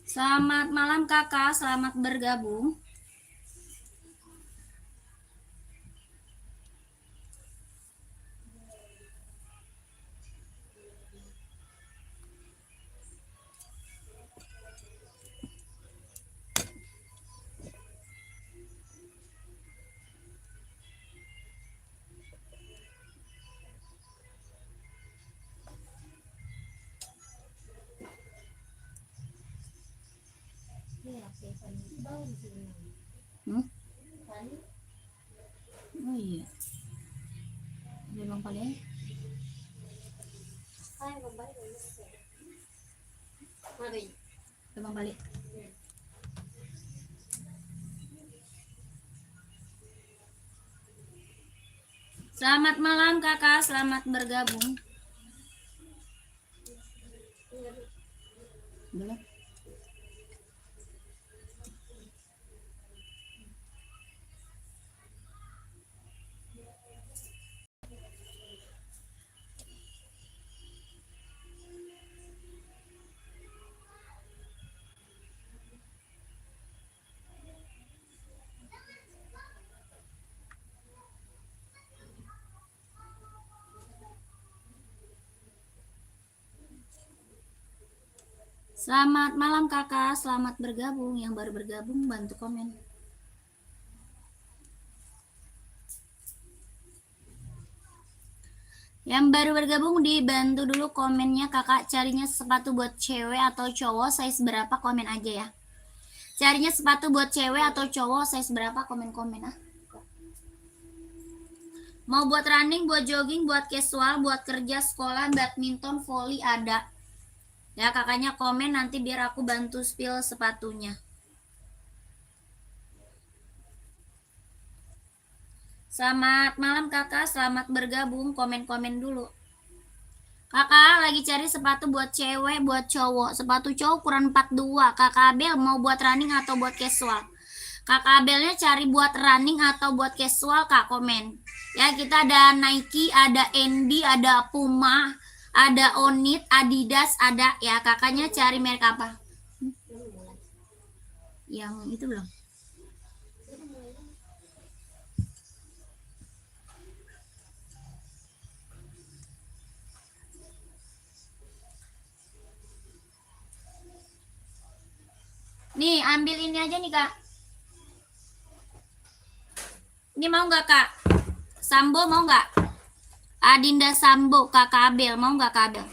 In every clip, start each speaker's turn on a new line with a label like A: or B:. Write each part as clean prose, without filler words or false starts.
A: Selamat malam kakak, selamat bergabung. Oh iya, memang paling. Memang balik. Selamat malam kakak, selamat bergabung. Belum. Selamat malam kakak, selamat bergabung. Yang baru bergabung bantu komen. Yang baru bergabung dibantu dulu komennya kakak. Carinya sepatu buat cewek atau cowok size berapa, komen aja ya. Carinya sepatu buat cewek atau cowok size berapa, komen-komen ah. Mau buat running, buat jogging, buat casual, buat kerja, sekolah, badminton, volley ada. Ya kakaknya komen nanti biar aku bantu spill sepatunya. Selamat malam kakak, selamat bergabung, komen-komen dulu. Kakak lagi cari sepatu buat cewek, buat cowok. Sepatu cowok ukuran 42. Kakak Abel mau buat running atau buat casual? Kakak Abelnya cari buat running atau buat casual, kak komen. Ya kita ada Nike, ada Andy, ada Puma, ada Onit, Adidas, ada ya. Kakaknya cari merek apa? Yang itu belum? Nih ambil ini aja nih kak. Ini mau nggak kak? Sambo mau nggak? Adinda Sambo, kakak Abel mau nggak kak Abel?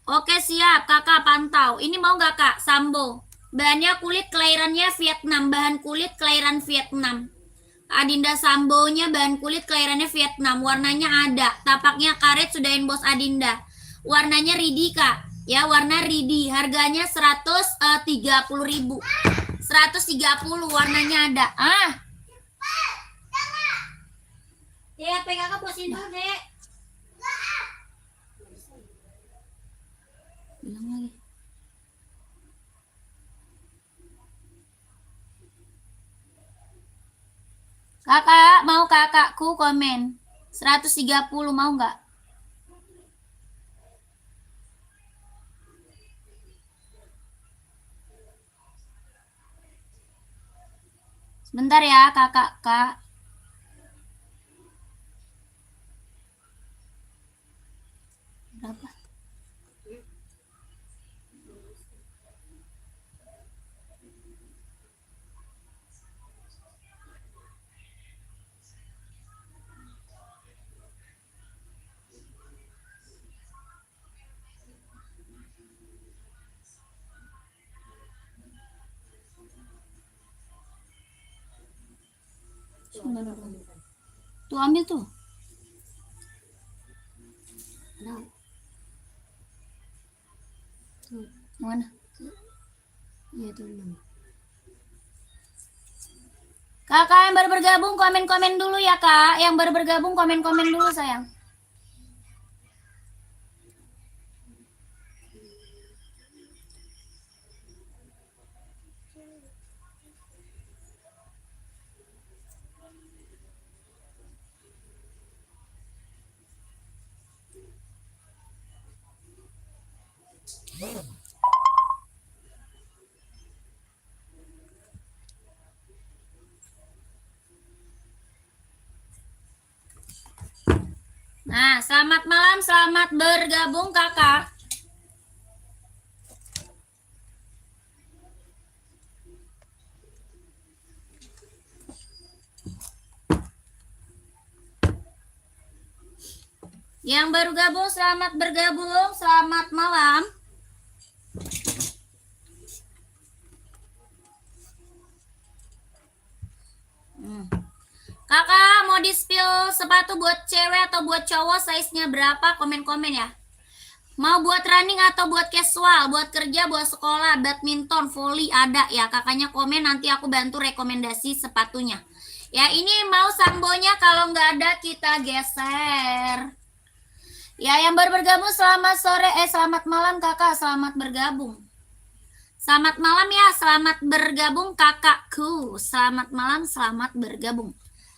A: Oke siap kakak pantau. Ini mau nggak kak? Sambo. Bahannya kulit, kelahirannya Vietnam. Bahan kulit kelahiran Vietnam. Adinda Sambonya bahan kulit kelahirannya Vietnam. Warnanya ada. Tapaknya karet, sudah inbox Adinda. Warnanya ridi kak. Ya warna ridi. Harganya 130.000. 130 warnanya ada. Ah. Ya pegang kakak posin dulu dek. Bilang lagi. Kakak, mau kakakku komen. 130 mau nggak? Sebentar ya kakak, kak. Berapa? Tuh ambil tuh. Tuh, mana? Iya tuh. Kakak yang baru bergabung komen-komen dulu ya kak. Yang baru bergabung komen-komen dulu sayang. Nah, selamat malam, selamat bergabung kakak. Yang baru gabung, selamat bergabung, selamat malam. Kakak mau di-spill sepatu buat cewek atau buat cowok, size-nya berapa? Komen-komen ya. Mau buat running atau buat casual, buat kerja, buat sekolah, badminton, volley ada ya. Kakaknya komen, nanti aku bantu rekomendasi sepatunya. Ya ini mau sambonya, kalau nggak ada kita geser. Ya yang baru bergabung selamat sore, selamat malam kakak, selamat bergabung. Selamat malam ya, selamat bergabung kakakku. Selamat malam, selamat bergabung.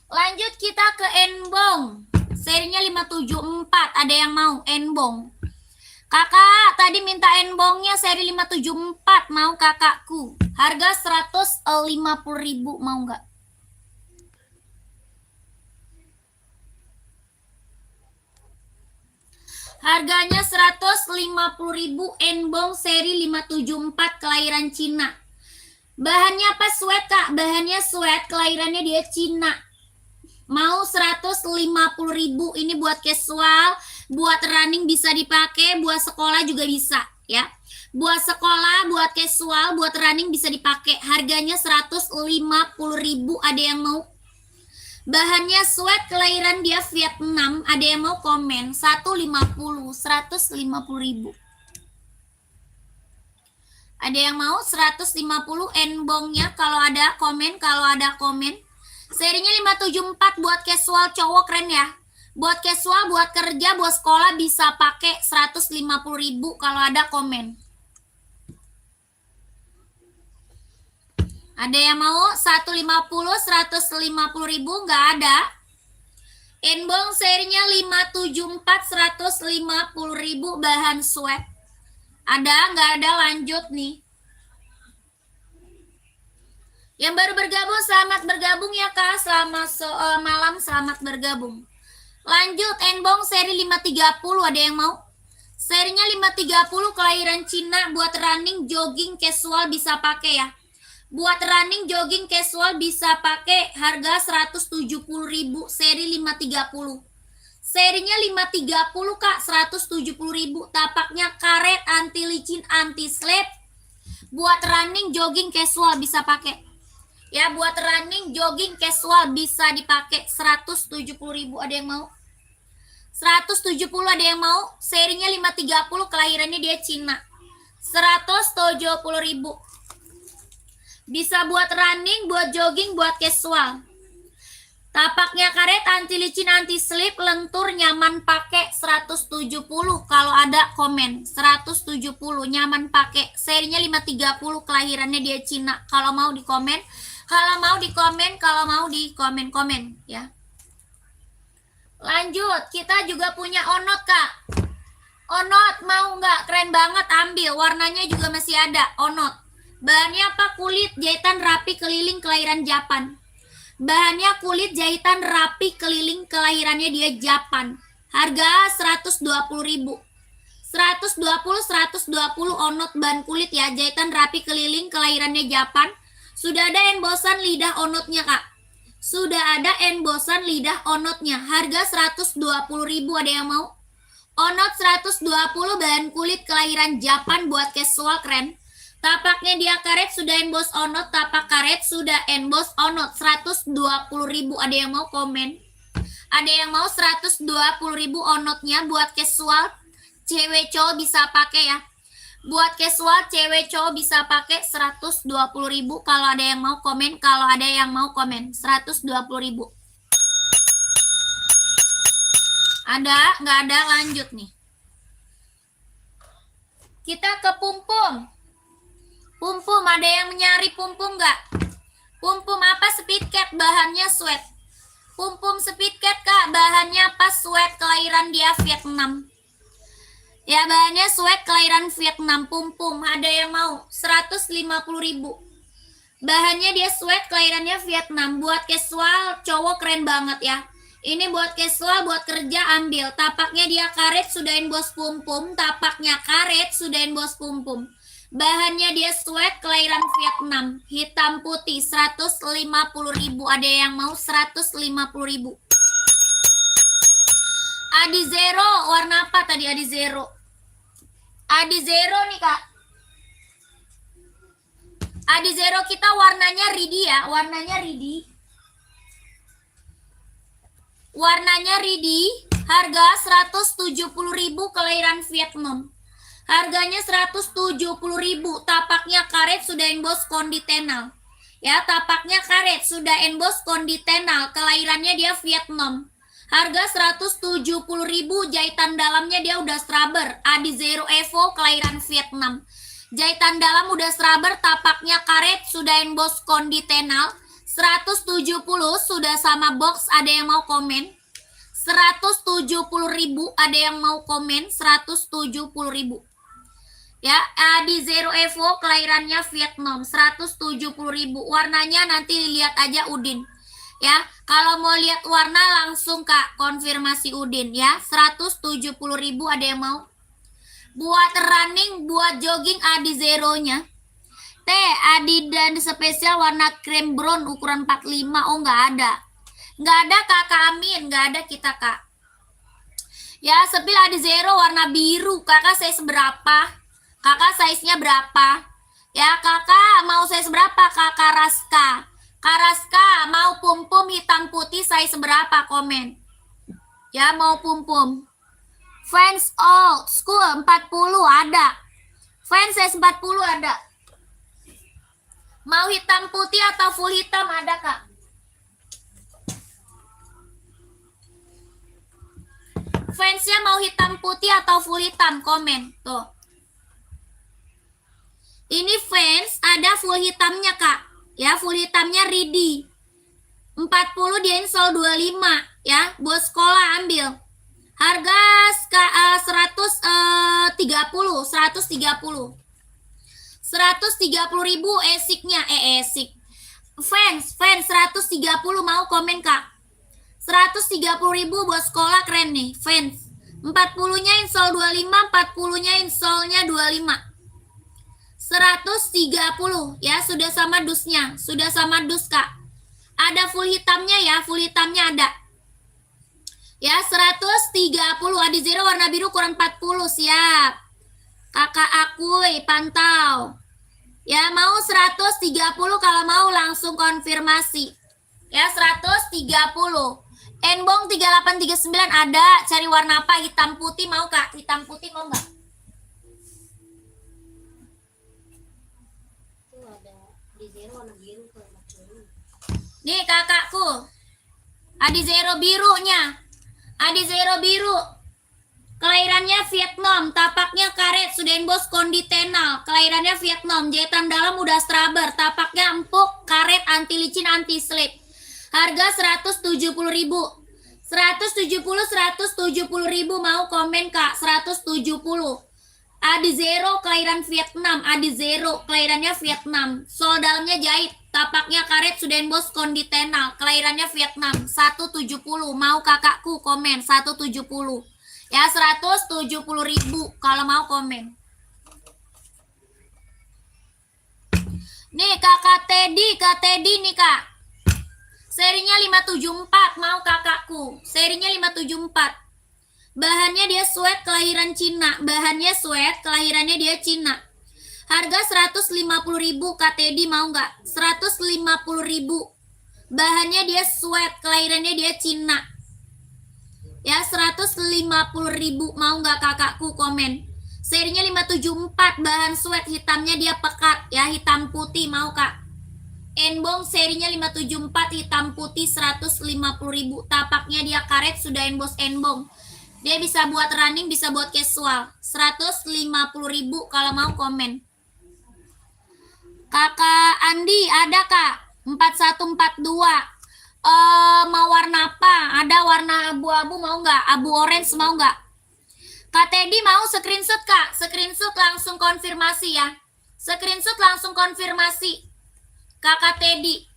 A: Lanjut kita ke Enbong. Serinya 574. Ada yang mau Enbong? Kakak tadi minta Enbongnya seri 574. Mau kakakku. Harga 150.000. Mau nggak? Harganya 150.000 Enbong seri 574 kelahiran Cina. Bahannya apa? Sweat kak. Bahannya sweat, kelahirannya dia Cina. Mau 150.000. Ini buat casual, buat running bisa dipakai, buat sekolah juga bisa ya. Buat sekolah, buat casual, buat running bisa dipakai. Harganya 150.000. Ada yang mau? Bahannya sweat, kelahiran dia Vietnam. Ada yang mau komen? 150.000. Ada yang mau 150 Enbongnya? Kalau ada komen, kalau ada komen. Serinya 574 buat casual cowok keren ya. Buat casual, buat kerja, buat sekolah bisa pakai 150.000 kalau ada komen. Ada yang mau 150.000 nggak ada. Enbong serinya 574 150.000 bahan sweat. Ada nggak ada? Lanjut nih. Yang baru bergabung, selamat bergabung ya kak. Selamat malam, selamat bergabung. Lanjut, Enbong seri 530. Ada yang mau? Serinya 530 kelahiran Cina. Buat running, jogging, casual bisa pakai ya. Buat running, jogging, casual bisa pakai. Harga 170.000. Seri 530. Serinya 530 kak, 170.000. Tapaknya karet, anti licin, anti slip. Buat running, jogging, casual bisa pakai. Ya buat running, jogging, casual bisa dipakai. 170.000. Ada yang mau? 170 ada yang mau? Serinya 530, kelahirannya dia Cina. 170.000. Bisa buat running, buat jogging, buat casual. Tapaknya karet, anti licin, anti slip, lentur, nyaman pakai. 170 kalau ada komen. 170 nyaman pakai. Serinya 530, kelahirannya dia Cina. Kalau mau di komen, kalau mau di komen, kalau mau di komen-komen ya. Lanjut, kita juga punya Onot kak. Onot mau nggak? Keren banget, ambil. Warnanya juga masih ada. Onot. Bahannya apa? Kulit jahitan rapi keliling, kelahiran Japan. Bahannya kulit jahitan rapi keliling, kelahirannya dia Japan. Harga 120.000. 120 Onot bahan kulit ya, jahitan rapi keliling, kelahirannya Japan. Sudah ada embosan lidah Onotnya kak. Sudah ada embosan lidah Onotnya. Harga 120.000. Ada yang mau? Onot 120 bahan kulit, kelahiran Japan, buat casual keren. Tapaknya dia karet, sudah emboss Onot. Tapak karet sudah emboss Onot. 120.000. Ada yang mau komen? Ada yang mau 120.000 Onotnya buat casual, cewek cowok bisa pakai ya. Buat casual cewek cowok bisa pakai 120.000 kalau ada yang mau komen, 120.000. Ada, nggak ada, lanjut nih. Kita ke Pumpum. Pumpum, ada yang nyari Pumpum nggak? Pumpum apa? Speedcat, bahannya sweat. Pumpum Speedcat kak, bahannya apa? Sweat, kelahiran dia Vietnam. Ya, bahannya sweat, kelahiran Vietnam. Pumpum, ada yang mau? 150.000. Bahannya dia sweat, kelahirannya Vietnam. Buat casual cowok keren banget ya. Ini buat casual, buat kerja ambil. Tapaknya dia karet, sudahin bos Pumpum. Tapaknya karet, sudahin bos Pumpum. Bahannya dia sweat, kelahiran Vietnam. Hitam putih, 150.000. Ada yang mau? 150.000. Adi Zero, warna apa tadi Adi Zero? Adi Zero nih kak. Adi Zero kita warnanya ready ya, warnanya ready. Warnanya ready, harga 170.000, kelahiran Vietnam. Harganya 170.000, tapaknya karet, sudah embos konditenal. Ya, tapaknya karet, sudah embos konditenal, kelahirannya dia Vietnam. Harga 170.000, jahitan dalamnya dia udah scrubber. Adi Zero Evo, kelahiran Vietnam. Jahitan dalam udah scrubber, tapaknya karet, sudah embos konditenal. 170 sudah sama box, ada yang mau komen? 170.000, ada yang mau komen? 170.000. Ya, Adi Zero Evo, kelahirannya Vietnam, 170.000. Warnanya nanti lihat aja Udin. Ya, kalau mau lihat warna langsung kak konfirmasi Udin ya. 170.000, ada yang mau? Buat running, buat jogging Adi Zero-nya. Adi dan spesial warna krem brown ukuran 45. Oh, nggak ada. Nggak ada kakak Amin, nggak ada kita kak. Ya, sepil Adi Zero warna biru. Kakak size berapa? Kakak size-nya berapa? Ya, kakak mau size berapa? Kakak Raska. Karaska mau Pumpum hitam putih size berapa? Komen. Ya, mau Pumpum. Fans old school 40 ada. Fans size 40 ada. Mau hitam putih atau full hitam ada kak? Fansnya mau hitam putih atau full hitam? Komen. Tuh. Ini fans ada full hitamnya kak. Ya, full hitamnya ready. 40 dia install 25 ya. Buat sekolah ambil. Harga 130. 130.000 esiknya. Esik. Fans 130 mau komen kak. 130.000 buat sekolah keren nih. Fans 40-nya install 25, 40-nya installnya 25. 130 ya, sudah sama dusnya, sudah sama dus kak. Ada full hitamnya ya, full hitamnya ada. Ya, 130. Adi Zero warna biru kurang 40, siap. Kakak Akui pantau. Ya, mau 130 kalau mau langsung konfirmasi. Ya, 130. Enbong 3839 ada, cari warna apa? Hitam putih mau kak? Hitam putih mau nggak? Nih kakakku, Adi Zero birunya. Adi Zero biru, kelahirannya Vietnam, tapaknya karet, sudah embos konditenal, kelahirannya Vietnam, jahitan dalam udah scrubber, tapaknya empuk, karet, anti licin, anti slip. Harga 170.000. 170.000 mau komen kak? 170. Adi Zero kelahiran Vietnam, Adi Zero kelahirannya Vietnam, sol dalamnya jahit, tapaknya karet, sudah embos konditenal, kelahirannya Vietnam. 170 mau kakakku komen? 170 ya, 170.000 kalau mau komen. Nih kakak Teddy nih kak, serinya 574 mau kakakku, serinya 574. Bahannya dia sweat, kelahiran Cina. Bahannya sweat, kelahirannya dia Cina. Harga 150.000, Kak Teddy mau nggak? 150.000. Bahannya dia sweat, kelahirannya dia Cina. Ya, 150.000 mau nggak kakakku komen? Serinya 574, bahan sweat, hitamnya dia pekat ya, hitam putih, mau Kak? Enbong serinya 574, hitam putih 150.000. Tapaknya dia karet, sudah emboss enbong. Dia bisa buat running, bisa buat casual. 150.000 kalau mau komen. Kakak Andi ada Kak? 4142. Mau warna apa? Ada warna abu-abu mau nggak? Abu orange mau nggak? Kak Teddy mau screenshot Kak? Screenshot langsung konfirmasi ya. Screenshot langsung konfirmasi. Kakak Teddy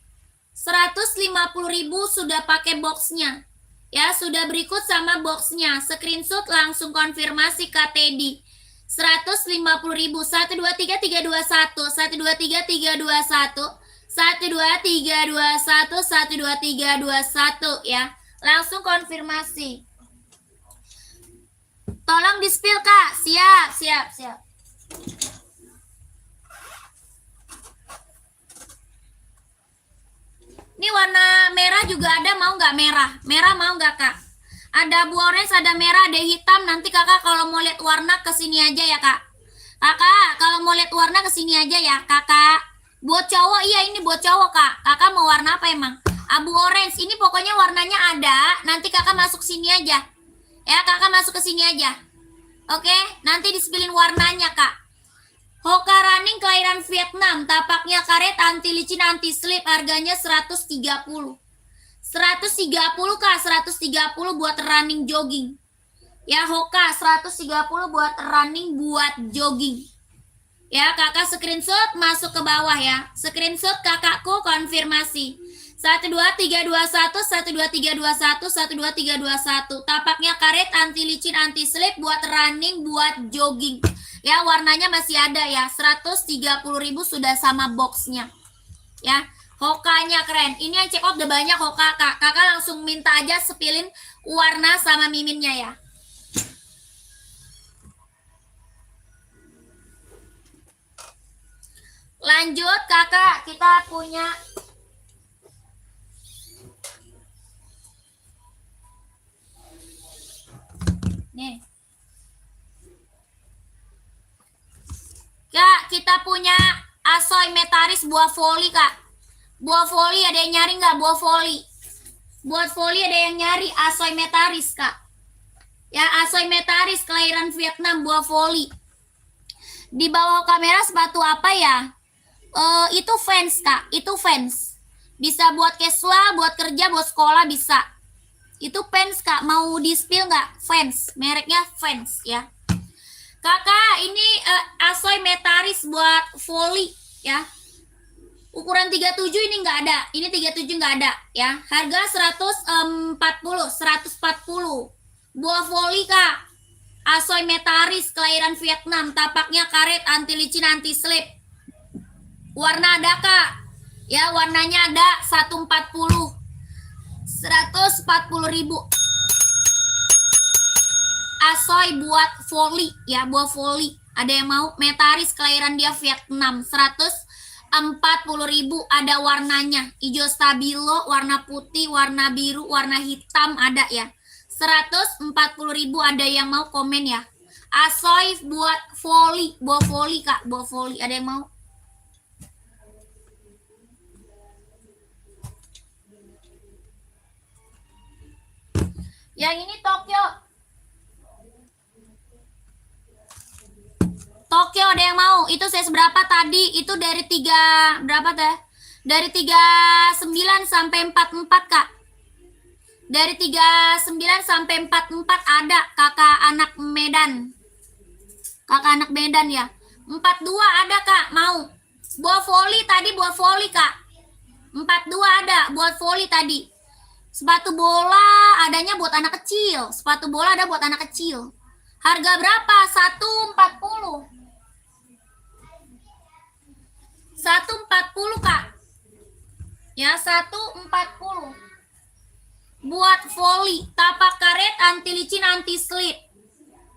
A: 150.000 sudah pakai boxnya. Ya, sudah berikut sama boxnya. Screenshot langsung konfirmasi Kak Teddy. 150.000. 1 2 3 3 2 1. 1 2 3 3 2 1. 1 2 3 2 1. 1 2 3 2 1 ya. Langsung konfirmasi. Tolong di-spill Kak. Siap. Ini warna merah juga ada, mau nggak merah? Merah mau nggak Kak? Ada abu orange, ada merah, ada hitam. Nanti Kakak kalau mau lihat warna kesini aja ya Kak. Kakak kalau mau lihat warna kesini aja ya Kakak. Buat cowok, iya ini buat cowok Kak. Kakak mau warna apa emang? Abu orange, ini pokoknya warnanya ada. Nanti Kakak masuk sini aja. Ya Kakak masuk ke sini aja. Oke, nanti di-spillin warnanya Kak. Hoka running kelahiran Vietnam, tapaknya karet, anti licin, anti slip, harganya 130. 130 Kak, 130 buat running jogging. Ya Hoka 130 buat running buat jogging. Ya Kakak screenshot masuk ke bawah ya. Screenshot kakakku konfirmasi. 1 2 3 2 1 1 2 3 2 1 1 2 3 2 1. Tapaknya karet, anti licin, anti slip, buat running buat jogging. Ya warnanya masih ada ya. 130.000 sudah sama boxnya. Ya Hokanya keren. Ini yang check out udah banyak Hoka Kak. Kakak langsung minta aja sepilin warna sama miminnya ya. Lanjut Kakak, kita punya nih. Kak, kita punya Asoy Metaris buah voli Kak. Buah voli ada yang nyari nggak? Buah voli. Buat voli ada yang nyari Asoy Metaris Kak. Ya Asoy Metaris kelahiran Vietnam, buah voli. Di bawah kamera sepatu apa ya? Itu Vans Kak. Itu Vans. Bisa buat casual, buat kerja, buat sekolah bisa. Itu Vans Kak. Mau di spill nggak? Vans. Mereknya Vans ya. Kakak, ini Asoy Metaris buat volley ya. Ukuran 37 ini nggak ada. Ini 37 nggak ada ya. Harga 140. Buah volley Kak. Asoy Metaris kelahiran Vietnam. Tapaknya karet, anti licin, anti slip. Warna ada Kak. Ya, warnanya ada 140. 140.000. Asoy buat volley ya, buah volley. Ada yang mau? Metaris kelahiran dia Vietnam. 140.000 ada warnanya. Hijau stabilo, warna putih, warna biru, warna hitam ada ya. 140.000 ada yang mau komen ya. Asoy buat volley, buah volley Kak, buah volley. Ada yang mau? Yang ini Tokyo. Tokyo ada yang mau? Itu size berapa tadi? Itu dari 3 berapa teh? Dari 39 sampai 44 Kak. Dari 39 sampai 44 ada Kakak anak Medan. Kakak anak Medan ya. 42 ada Kak, mau. Buat volley tadi, buat volley Kak. 42 ada buat volley tadi. Sepatu bola adanya buat anak kecil. Sepatu bola ada buat anak kecil. Harga berapa? 140. 140 Kak. Ya, 140. Buat volley, tapak karet, anti licin, anti slip.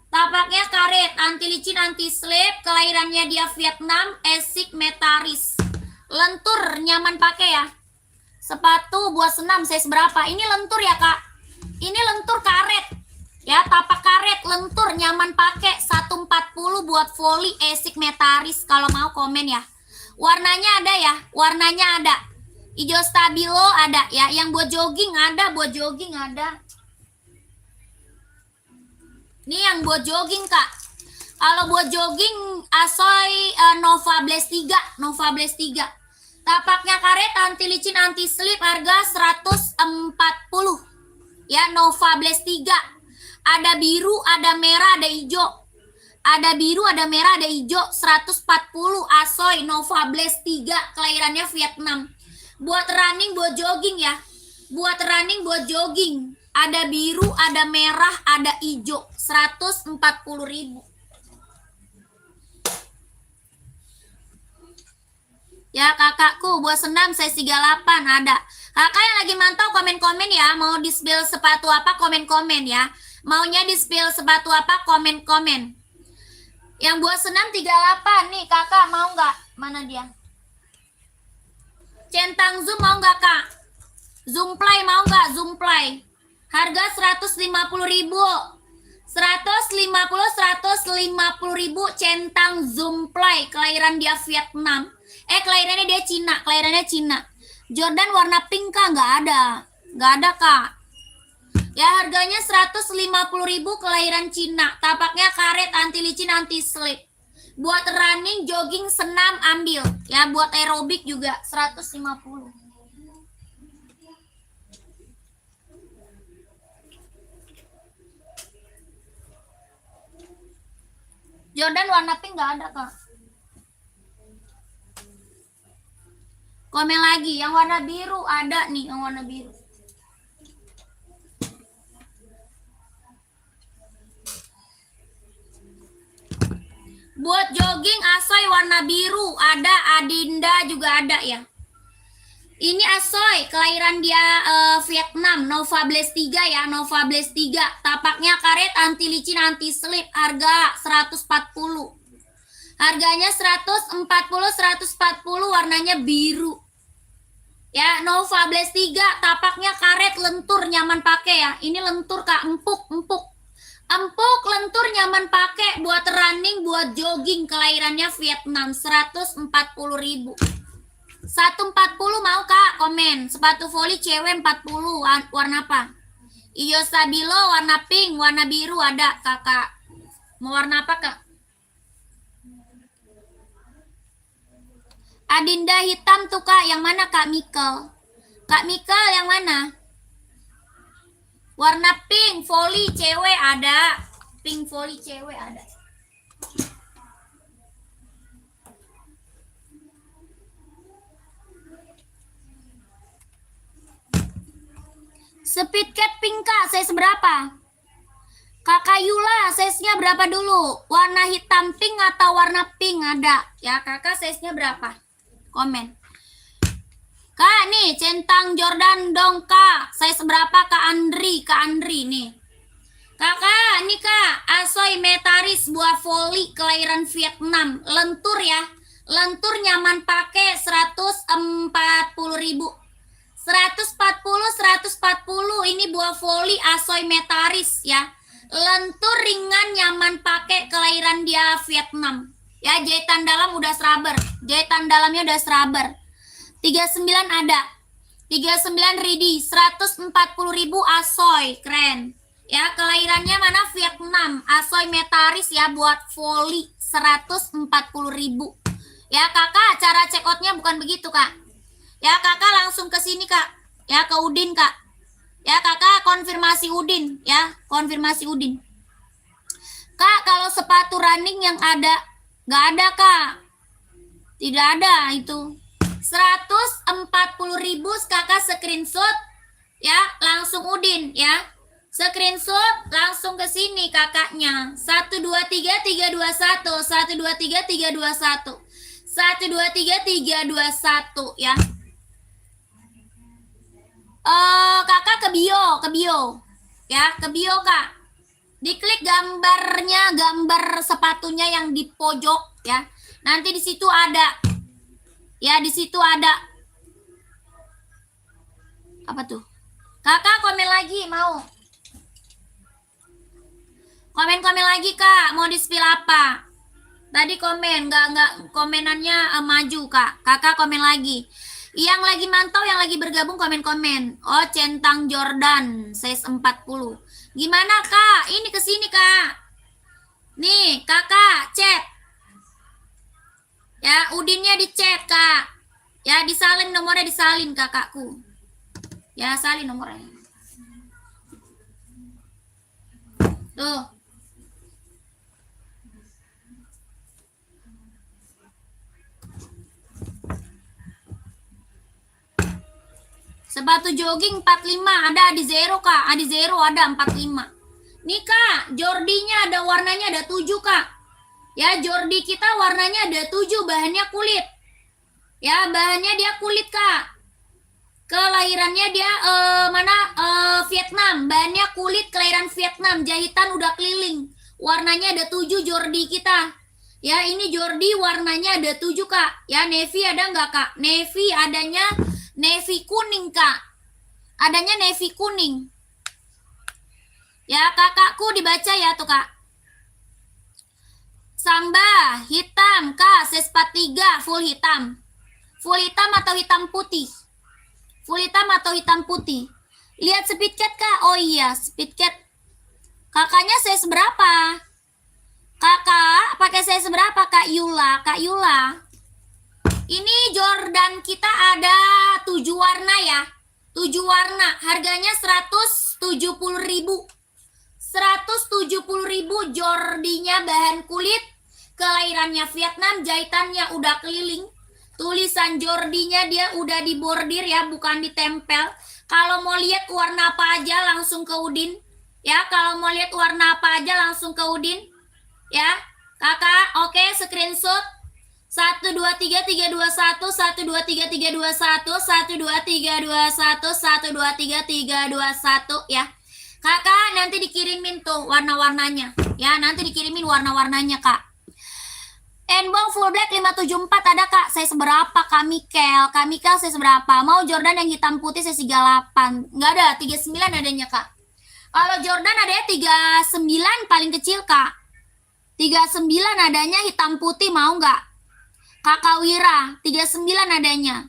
A: Tapaknya karet, anti licin, anti slip, kelahirannya dia Vietnam, Esik Metaris. Lentur, nyaman pakai ya. Sepatu buat senam size berapa? Ini lentur ya Kak. Ini lentur karet. Ya, tapak karet lentur nyaman pakai 140 buat volley Esik Metaris. Kalau mau komen ya. Warnanya ada ya, warnanya ada. Hijau stabilo ada ya, yang buat jogging ada, buat jogging ada. Ini yang buat jogging, Kak. Kalau buat jogging Asoy Nova Blaze 3, Nova Blaze 3. Tapaknya karet, anti licin, anti slip, harga 140. Ya, Nova Blaze 3. Ada biru, ada merah, ada hijau. Ada biru, ada merah, ada hijau. 140 Asoy Nova Blaze 3, kelahirannya Vietnam. Buat running, buat jogging ya. Buat running, buat jogging. Ada biru, ada merah, ada hijau. 140.000. Ya, kakakku buat senam size 38 ada. Kakak yang lagi mantau komen-komen ya. Mau di-spill sepatu apa, komen-komen ya. Maunya di-spill sepatu apa, komen-komen. Yang buat senam 38 nih, kakak mau nggak? Mana dia? Centang Zoom mau nggak, Kak? Zoom Play mau nggak? Zoom Play. Harga 150.000. 150.000 centang Zoom Play. Kelahiran dia Vietnam. Kelahirannya dia Cina. Kelahirannya Cina. Jordan warna pink, Kak? Nggak ada. Nggak ada, Kak. Ya, harganya 150.000, kelahiran Cina. Tapaknya karet, anti licin, anti slip. Buat running, jogging, senam, ambil. Ya, buat aerobik juga 150. Jordan warna pink nggak ada, Kak. Komen lagi, yang warna biru ada nih, yang warna biru. Buat jogging Asoy warna biru ada, Adinda juga ada ya. Ini Asoy, kelahiran dia Vietnam, Nova Blaze 3 ya, Nova Blaze 3. Tapaknya karet, anti licin, anti slip, harga 140. Harganya 140, warnanya biru. Ya, Nova Blaze 3, tapaknya karet, lentur, nyaman pakai ya. Ini lentur, Kak, empuk. Empuk, lentur, nyaman pakai buat running, buat jogging. Kelahirannya Vietnam, 140.000. 140 mau, Kak? Komen. Sepatu volley cewek 40. Warna apa? Hijau stabilo, warna pink, warna biru ada, Kakak. Mau warna apa, Kak? Adinda hitam tuh, Kak. Yang mana, Kak Mikel? Kak Mikel yang mana? Warna pink, volley cewek ada. Pink volley cewek ada. Speed cat pink, Kak, size berapa? Kakak Yula, size-nya berapa dulu? Warna hitam pink atau warna pink ada? Ya, Kakak size-nya berapa? Komen. Kak, nih, centang Jordan dong, Kak. Size berapa, Kak Andri? Kak Andri, nih. Kakak, nih, Kak. Asoy Metaris buat volley, kelahiran Vietnam. Lentur ya. Lentur, nyaman pakai 140.000. 140. Ini buah volley Asoy Metaris ya. Lentur, ringan, nyaman pakai, kelahiran dia Vietnam. Ya, jahitan dalam udah serabber. Jahitan dalamnya udah serabber. 39 ada. 39 ready. 140.000 Asoy. Keren. Ya, kelahirannya mana? Vietnam. Asoy Metaris ya, buat volley 140.000. Ya, Kakak, cara check outnya bukan begitu, Kak. Ya, Kakak langsung ke sini, Kak. Ya, ke Udin, Kak. Ya, Kakak konfirmasi Udin. Ya, konfirmasi Udin. Kak, kalau sepatu running yang ada, nggak ada, Kak. Tidak ada itu. 140.000, Kakak screenshot. Ya, langsung Udin, ya. Screenshot, langsung ke sini kakaknya. 123.321. 123.321. 123.321 ya. Kakak ke bio. Ya, ke bio, Kak. Diklik gambarnya, gambar sepatunya yang di pojok ya. Nanti di situ ada. Ya, di situ ada. Apa tuh? Kakak komen lagi mau. Komen-komen lagi kak, mau di-spill apa? Tadi komen, nggak komenannya maju kak. Kakak komen lagi. Yang lagi mantau, yang lagi bergabung komen-komen. Oh, centang Jordan, size 40. Gimana kak? Ini kesini kak. Nih, kakak, chat. Ya, Udinnya di chat kak. Ya, disalin nomornya, disalin kakakku. Ya, salin nomornya. Tuh. Sepatu jogging 45 ada di zero kak, di zero ada 45. Nih kak, Jordinya ada warnanya ada 7 kak. Ya, Jordi kita warnanya ada 7, bahannya kulit. Ya, bahannya dia kulit kak. Kelahirannya dia Vietnam, bahannya kulit, kelahiran Vietnam, jahitan udah keliling. Warnanya ada 7 Jordi kita. Ya, ini Jordi warnanya ada 7 kak. Ya, navy ada nggak kak? Navy adanya navy kuning kak. Adanya navy kuning. Ya, kakakku dibaca ya tuh kak. Samba hitam kak, size 43 full hitam. Full hitam atau hitam putih? Full hitam atau hitam putih? Lihat speed cat kak. Oh iya, speed cat. Kakaknya size berapa? Kakak pakai size berapa kak Yula? Kak Yula. Ini Jordan kita ada 7 warna ya. 7 warna. Harganya 170.000. 170.000 Jordinya bahan kulit. Kelahirannya Vietnam, jahitannya udah keliling. Tulisan Jordinya dia udah dibordir ya, bukan ditempel. Kalau mau lihat warna apa aja langsung ke Udin. Ya, kalau mau lihat warna apa aja langsung ke Udin. Ya, kakak, oke, screenshot. 1 2 3 3 2 1 1 2 3 3 2 1 1 2 3 2 1 1 2 3 3 2 1 ya. Kakak nanti dikirimin tuh warna-warnanya. Ya, nanti dikirimin warna-warnanya, Kak. Enbong full black 574 ada kak, size berapa Kak Mikel? Kak Mikel size berapa? Mau Jordan yang hitam putih size 38. Enggak ada, 39 adanya kak. Kalau Jordan adanya 39 paling kecil kak. 39 adanya hitam putih, mau nggak? Kakak Wira 39 adanya.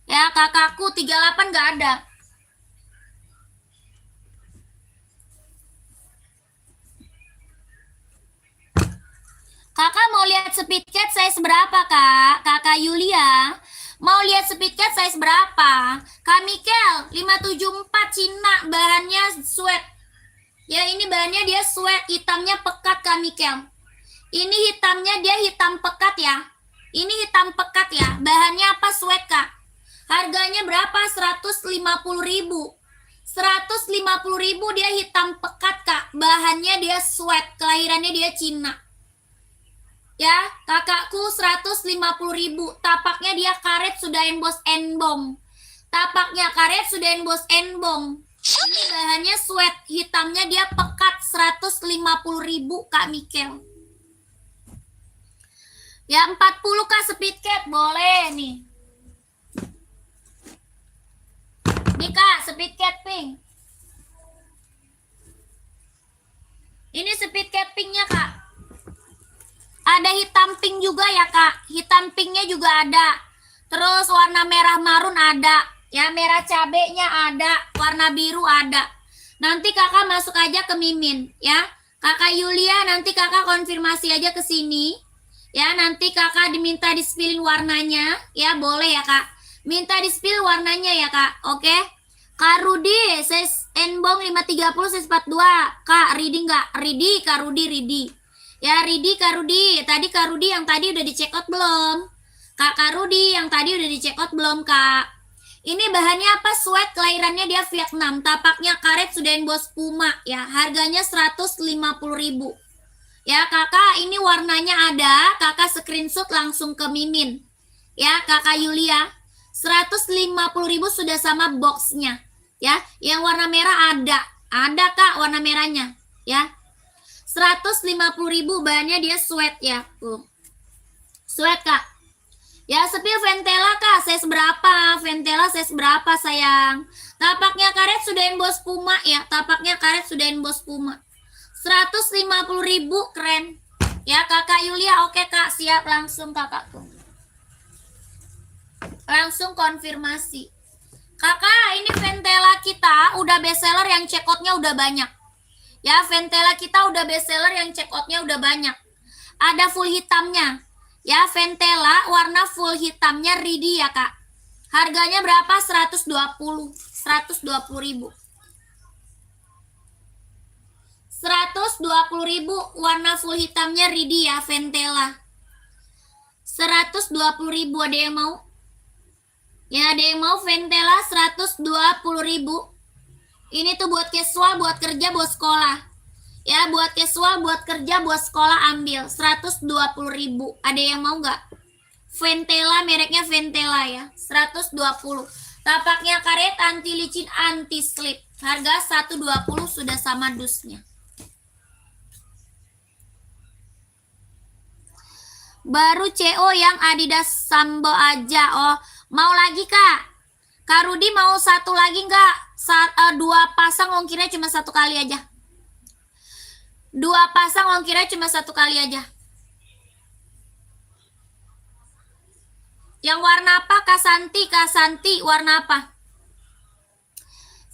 A: Ya, kakakku 38 nggak ada. Kakak mau lihat speed cat size berapa kak? Kakak Yulia mau lihat speed cat size berapa? Kak Mikel 574 Cina, bahannya sweat. Ya, ini bahannya dia sweat, hitamnya pekat Kak Mikel. Ini hitamnya dia hitam pekat ya. Ini hitam pekat ya. Bahannya apa? Sweat kak. Harganya berapa? 150.000. 150.000 dia hitam pekat kak. Bahannya dia sweat. Kelahirannya dia Cina. Ya, kakakku 150.000. Tapaknya dia karet sudah emboss enbong. Tapaknya karet sudah emboss enbong. Ini bahannya sweat. Hitamnya dia pekat. 150.000 Kak Mikel. Ya, 40 kak speed cat. Boleh nih. Nih kak, speed cat pink. Ini speed cat pinknya kak. Ada hitam pink juga ya kak. Hitam pinknya juga ada. Terus warna merah marun ada. Ya, merah cabenya ada. Warna biru ada. Nanti kakak masuk aja ke Mimin. Ya, kakak Yulia nanti kakak konfirmasi aja ke sini. Ya, nanti kakak diminta di-spillin warnanya. Ya, boleh ya kak. Minta di-spill warnanya ya kak. Oke. Kak Rudi, size enbong 530, size 42. Kak, Ridi nggak? Ridi, Kak Rudi, Ridi. Ya, Ridi, Kak Rudi. Tadi Kak Rudi yang tadi udah di-check out belum? Kak Rudi yang tadi udah di-check out belum kak? Ini bahannya apa? Sweat, kelahirannya dia Vietnam. Tapaknya karet sudah emboss Puma. Ya, harganya 150.000. Ya kakak, ini warnanya ada, kakak screenshot langsung ke Mimin. Ya kakak Yulia, 150.000 sudah sama boxnya. Ya, yang warna merah ada kak warna merahnya. Ya, 150.000 bahannya dia sweat ya. Sweat kak. Ya, spill Ventela kak, size berapa? Ventela size berapa sayang? Tapaknya karet sudah emboss Puma ya, tapaknya karet sudah emboss Puma. 150.000, keren. Ya kakak Yulia, oke kak, siap langsung kakakku. Langsung konfirmasi. Kakak, ini Ventela kita udah bestseller yang checkoutnya udah banyak. Ya, Ventela kita udah bestseller yang checkoutnya udah banyak. Ada full hitamnya. Ya, Ventela warna full hitamnya ready ya kak. Harganya berapa? 120.000. 120.000 warna full hitamnya ready ya Ventela. 120.000, ada yang mau? Ya, ada yang mau Ventela 120.000. Ini tuh buat casual, buat kerja, buat sekolah. Ya, buat casual, buat kerja, buat sekolah ambil 120.000. Ada yang mau nggak? Ventela, mereknya Ventela ya. 120. Tapaknya karet, anti licin, anti slip. Harga 120 sudah sama dusnya. Baru CO yang Adidas Sambo aja. Oh, mau lagi kak? Kak Rudi mau satu lagi nggak? 2 pasang ongkirnya cuma 1 kali aja. 2 pasang ongkirnya cuma 1 kali aja. Yang warna apa Kak Santi? Kak Santi warna apa?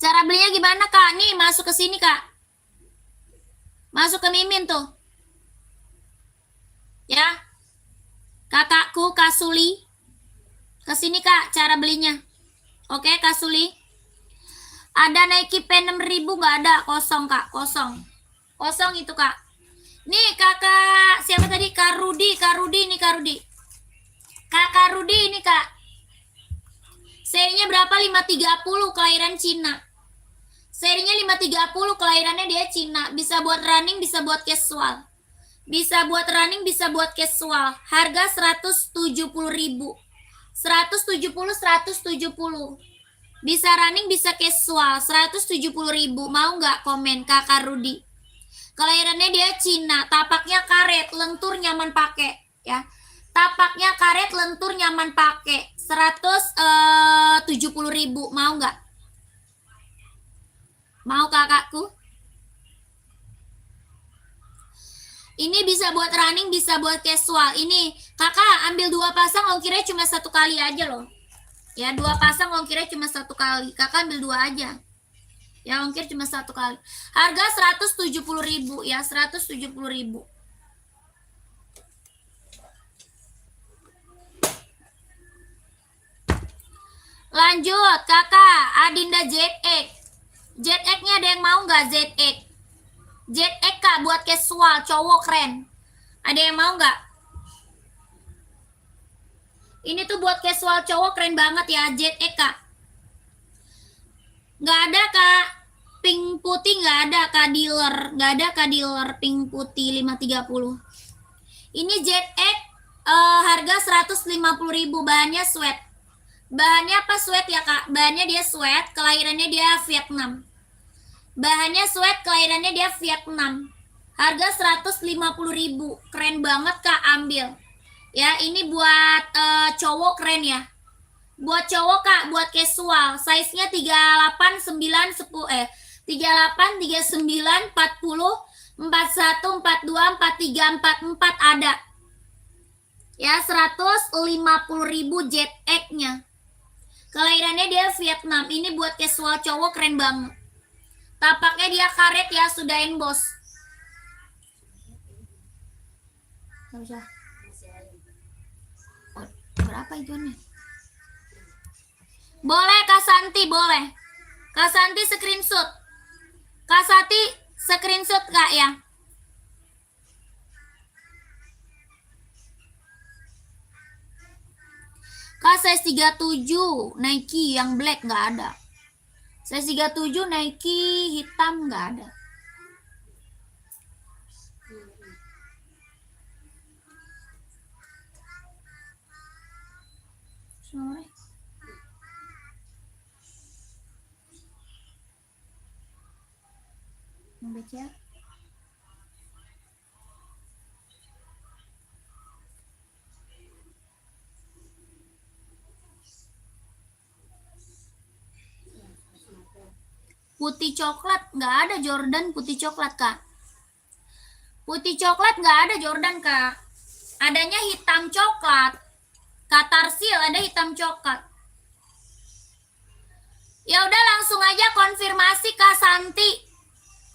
A: Cara belinya gimana kak? Nih masuk ke sini kak. Masuk ke Mimin tuh. Ya. Kakakku Kak Suli. Kesini kak cara belinya. Oke Kak Suli. Ada Nike P6000 nggak ada? Kosong kak, kosong. Kosong itu kak. Nih kakak siapa tadi? Kak Rudi, Kak Rudi ini Kak Rudi. Kakak Rudi ini kak. Serinya berapa? 530 kelahiran Cina. Serinya 530 kelahirannya dia Cina. Bisa buat running, bisa buat casual. Bisa buat running, bisa buat casual. Harga 170.000. 170. Bisa running, bisa casual. 170.000. Mau nggak komen kakak Rudi? Kelahirannya dia Cina. Tapaknya karet, lentur, nyaman pakai. Ya. Tapaknya karet, lentur, nyaman pakai. 170.000. Mau nggak? Mau kakakku? Ini bisa buat running, bisa buat casual. Ini kakak ambil 2 pasang ongkirnya cuma 1 kali aja loh. Ya 2 pasang ongkirnya cuma 1 kali. Kakak ambil 2 aja. Ya ongkir cuma 1 kali. Harga 170.000 ya, 170.000. Lanjut kakak, Adinda ZX. ZX-nya ada yang mau nggak ZX? ZX kak buat casual, cowok keren. Ada yang mau nggak? Ini tuh buat casual cowok keren banget ya, ZX kak. Nggak ada kak, pink putih nggak ada kak dealer. Nggak ada kak dealer pink putih 530. Ini ZX harga 150.000, bahannya sweat. Bahannya apa sweat ya kak? Bahannya dia sweat, kelahirannya dia Vietnam. Bahannya sweat, kelahirannya dia Vietnam. Harga 150.000. Keren banget kak, ambil. Ya, ini buat cowok keren ya. Buat cowok kak, buat casual. Size-nya 38, 9, 10 38, 39, 40, 41, 42, 43, 44 ada. Ya, 150.000 ZX-nya. Kelahirannya dia Vietnam. Ini buat casual cowok keren banget. Tapaknya dia karet ya, sudah emboss. Berapa itu nih? Boleh Kak Santi, boleh. Kak Santi screenshot. Kak Santi screenshot kak ya. Kak size 37 Nike yang black nggak ada. Size 37 Nike hitam nggak ada. Sorry. Baca. Putih coklat nggak ada Jordan putih coklat kak. Putih coklat nggak ada Jordan Kak. Adanya hitam coklat. Katarsil ada hitam coklat. Ya udah langsung aja konfirmasi Kak Santi.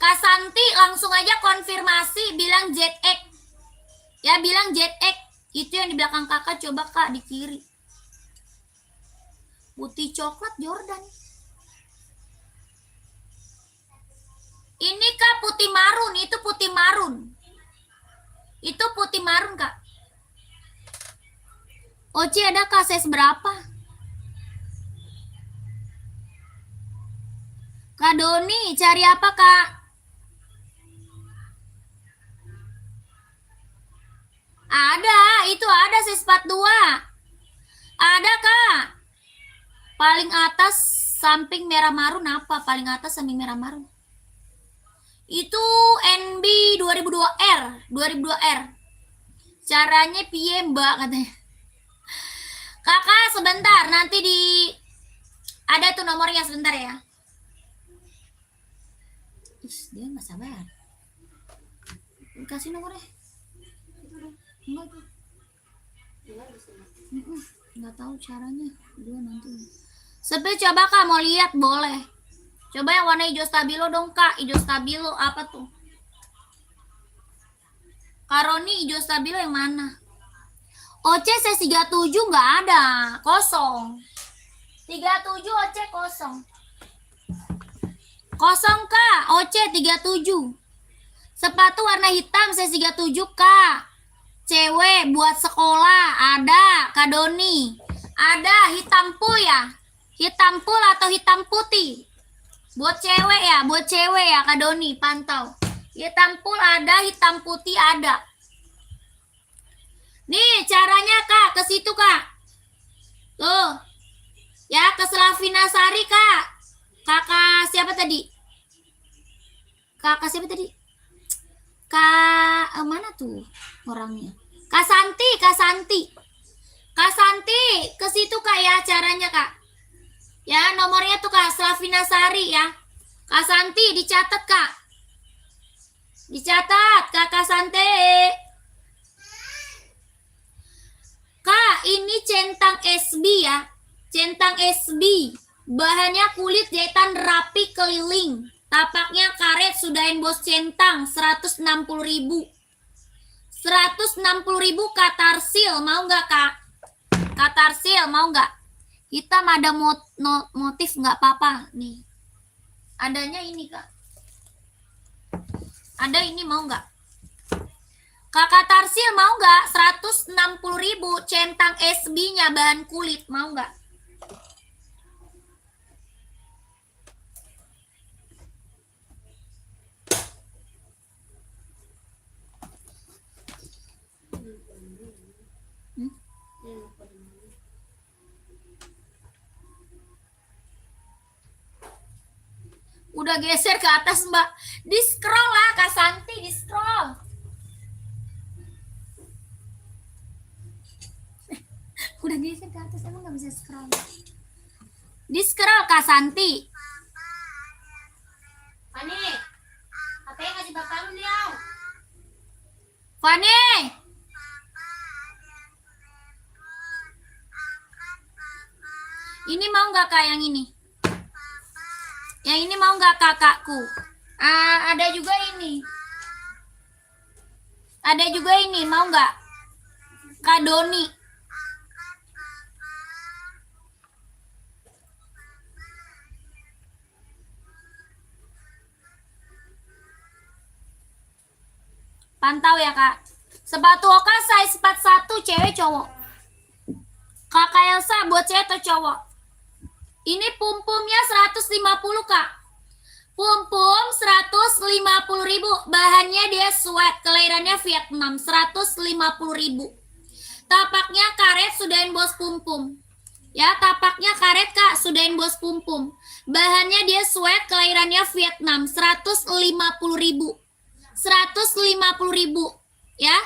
A: Kak Santi langsung aja konfirmasi bilang ZX. Ya bilang ZX. Itu yang di belakang kakak, coba Kak di kiri. Putih coklat Jordan. Ini Kak putih marun, itu putih marun. Itu putih marun Kak. Oci ada Kak size berapa? Kak Doni cari apa Kak? Ada, itu ada size 42. Ada Kak. Paling atas samping merah marun apa? Paling atas samping merah marun. Itu NB 2002R, 2002R. Caranya piye Mbak katanya. Kakak sebentar, nanti di ada tuh nomornya sebentar ya. Dia nggak sabar. Kasih nomornya. Nggak tahu caranya. Dia nanti. Sepi coba Kak mau lihat boleh. Coba yang warna hijau stabilo dong Kak. Hijau stabilo apa tuh? Karoni hijau stabilo yang mana? OC C37 nggak ada, kosong. 37 OC kosong. Kosong Kak, OC 37. Sepatu warna hitam C37 Kak. Cewek buat sekolah ada, Kak Doni. Ada hitam pul ya? Hitam pul atau hitam putih? Buat cewek ya Kak Doni, pantau. Hitam pul ada, hitam putih ada. Nih caranya Kak, ke situ Kak. Tuh. Ya, ke Slavina Sari Kak. Kakak siapa tadi? Kakak siapa tadi? Kak mana tuh orangnya? Kak Santi, Kak Santi. Kak Santi, ke situ Kak ya caranya Kak. Ya, nomornya tuh Kak Slavina Sari ya. Kak Santi dicatat Kak. Dicatat Kakak Santi. Kak, ini centang SB ya. Centang SB. Bahannya kulit jahitan rapi keliling. Tapaknya karet sudahin bos centang 160.000. 160.000 katarsil. Mau nggak Kak? Katarsil mau nggak? Hitam ada motif nggak apa-apa nih. Adanya ini Kak. Ada ini mau nggak? Kakak Tarsil mau nggak? 160.000 centang SB-nya bahan kulit mau nggak? Udah geser ke atas Mbak. Di scroll lah Kak Santi, di scroll. Udah geser ke atas emang nggak bisa scroll. Di scroll Kak Santi. Fani, apa yang kasih bapak lu dia? Fani. Ini mau nggak Kak yang ini? Yang ini mau nggak kakakku? Ada juga ini. Ada juga ini, mau nggak? Kak Doni. Pantau ya Kak. Sepatu Oka size 41 cewek cowok. Kakak Elsa buat cewek atau cowok? Ini pumpumnya 150 Kak. Pumpum 150.000. Bahannya dia sweat. Kelahirannya Vietnam 150.000. Tapaknya karet sudahin bos pumpum. Ya tapaknya karet Kak sudahin bos pumpum. Bahannya dia sweat. Kelahirannya Vietnam 150.000. 150.000 ya.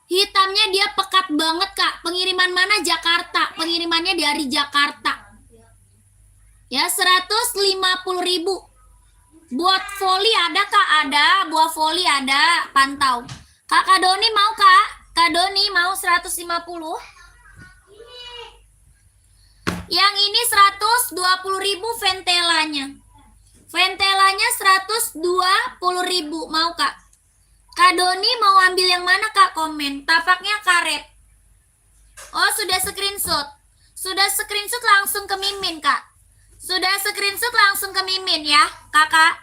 A: Hitamnya dia pekat banget Kak. Pengiriman mana? Jakarta. Pengirimannya dari Jakarta. Ya 150.000. Buat voli ada kak? Ada. Buat voli ada. Pantau. Kakak Doni mau kak? Kak Doni mau 150? Yang ini 120.000 ventelanya. Ventelanya 120.000. Mau kak? Kak Doni mau ambil yang mana kak? Komen. Tapaknya karet. Oh sudah screenshot. Sudah screenshot langsung ke Mimin kak. Sudah screenshot langsung ke Mimin ya kakak.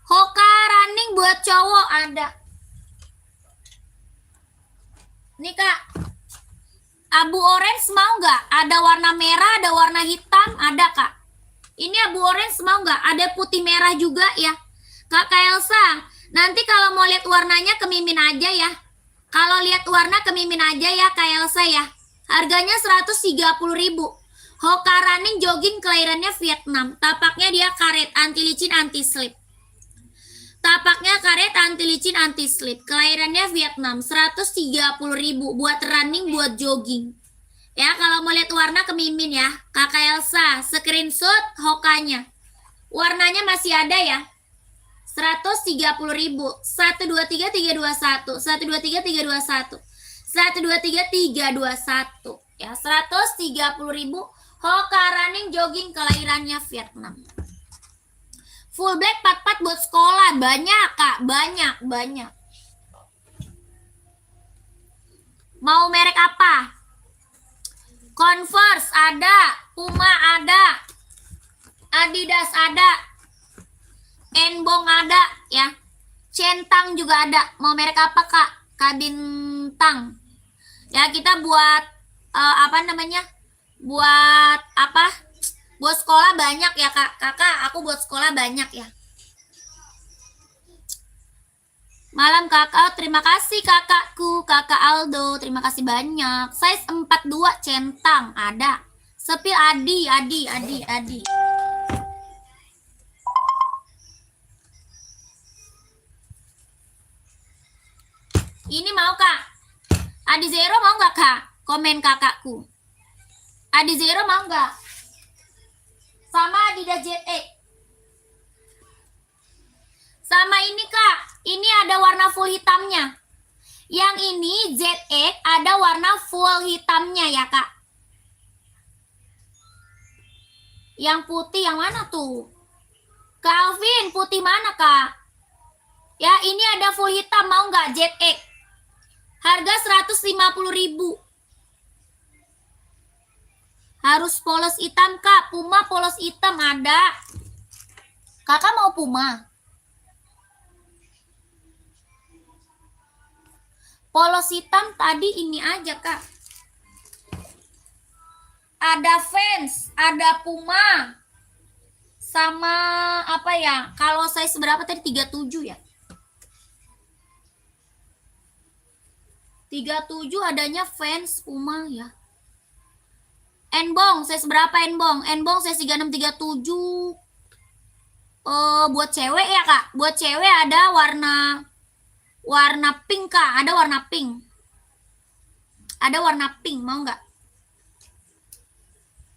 A: Hoka running buat cowok ada. Nih kak. Abu orange mau nggak? Ada warna merah, ada warna hitam, ada kak. Ini abu orange mau nggak? Ada putih merah juga ya. Kakak Elsa, nanti kalau mau lihat warnanya ke Mimin aja ya. Kalau lihat warna ke Mimin aja ya Kak Elsa ya. Harganya 130.000. Hoka running jogging kelahirannya Vietnam. Tapaknya dia karet, anti licin, anti slip. Tapaknya karet, anti licin, anti slip. Kelahirannya Vietnam, 130.000 buat running, buat jogging. Ya, kalau mau lihat warna ke Mimin ya. Kakak Elsa, screenshot Hokanya. Warnanya masih ada ya. 130.000. 123.321. 123.321. 123.321. Ya, 130.000. Hoka running jogging kelahirannya Vietnam. Full black 44 buat sekolah. Banyak kak, banyak. Mau merek apa? Converse ada, Puma ada, Adidas ada, Enbong ada ya, Centang juga ada. Mau merek apa kak? Kabintang. Ya kita buat apa namanya? Buat apa? Buat sekolah banyak ya kak. Kakak, aku buat sekolah banyak ya. Malam kakak, terima kasih kakakku, kakak Aldo, terima kasih banyak. Size 42 centang ada. Sepil Adi. Ini mau kak? Adi Zero mau nggak kak? Komen kakakku. Adi Zero mau nggak? Sama Adidas ZX. Sama ini kak, ini ada warna full hitamnya. Yang ini ZX ada warna full hitamnya ya kak. Yang putih yang mana tuh? Kak Alvin, putih mana kak? Ya ini ada full hitam, mau nggak ZX? Harga 150.000. Harus polos hitam kak. Puma polos hitam ada. Kakak mau Puma? Polos hitam tadi ini aja kak. Ada Vans, ada Puma. Sama apa ya? Kalau size berapa tadi? 37 ya? 37 adanya Vans, Puma ya. Enbong, size berapa Enbong? Enbong size 3637. Buat cewek ya kak? Buat cewek ada warna pink kak, ada warna pink. Ada warna pink, mau nggak?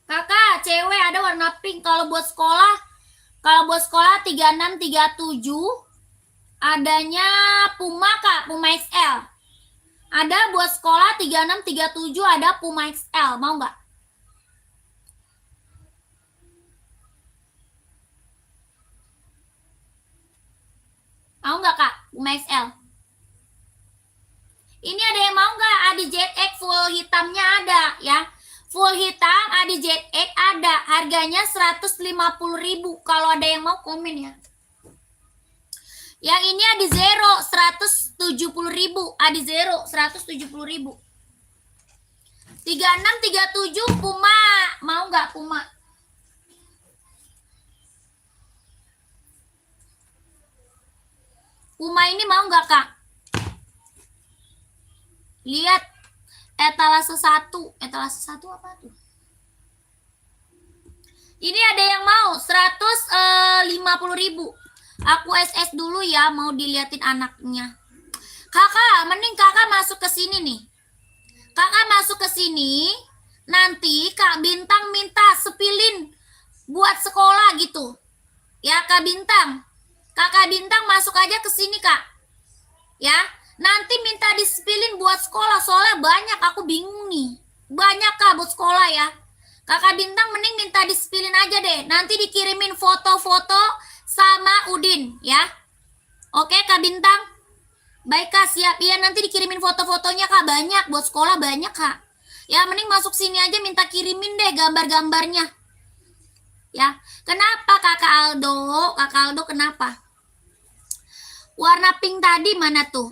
A: Kakak, cewek ada warna pink. Kalau buat sekolah 3637 adanya Puma kak, Puma XL. Ada buat sekolah 3637 ada Puma XL, mau nggak? Mau nggak kak, Puma XL? Ini ada yang mau nggak? Adi ZX full hitamnya ada ya. Full hitam Adi ZX ada. Harganya 150.000. Kalau ada yang mau komen ya. Yang ini Adi Zero 170.000. Adi Zero 170.000. 3637 Puma. Mau nggak Puma? Puma ini mau nggak kak? Lihat etalase 1 apa tuh? Ini ada yang mau 150.000. Aku SS dulu ya, mau diliatin anaknya. Kakak, mending kakak masuk ke sini nih. Kakak masuk ke sini, nanti Kak Bintang minta sepilin buat sekolah gitu. Ya Kak Bintang. Kakak Bintang masuk aja ke sini Kak. Ya, nanti minta disipilin buat sekolah soalnya banyak, aku bingung nih. Banyak Kak buat sekolah ya. Kakak Bintang mending minta disipilin aja deh. Nanti dikirimin foto-foto sama Udin ya. Oke Kak Bintang. Baik Kak, siap. Iya nanti dikirimin foto-fotonya Kak, banyak buat sekolah banyak Kak. Ya mending masuk sini aja minta kirimin deh gambar-gambarnya. Ya. Kenapa Kakak Aldo? Kakak Aldo kenapa? Warna pink tadi mana tuh?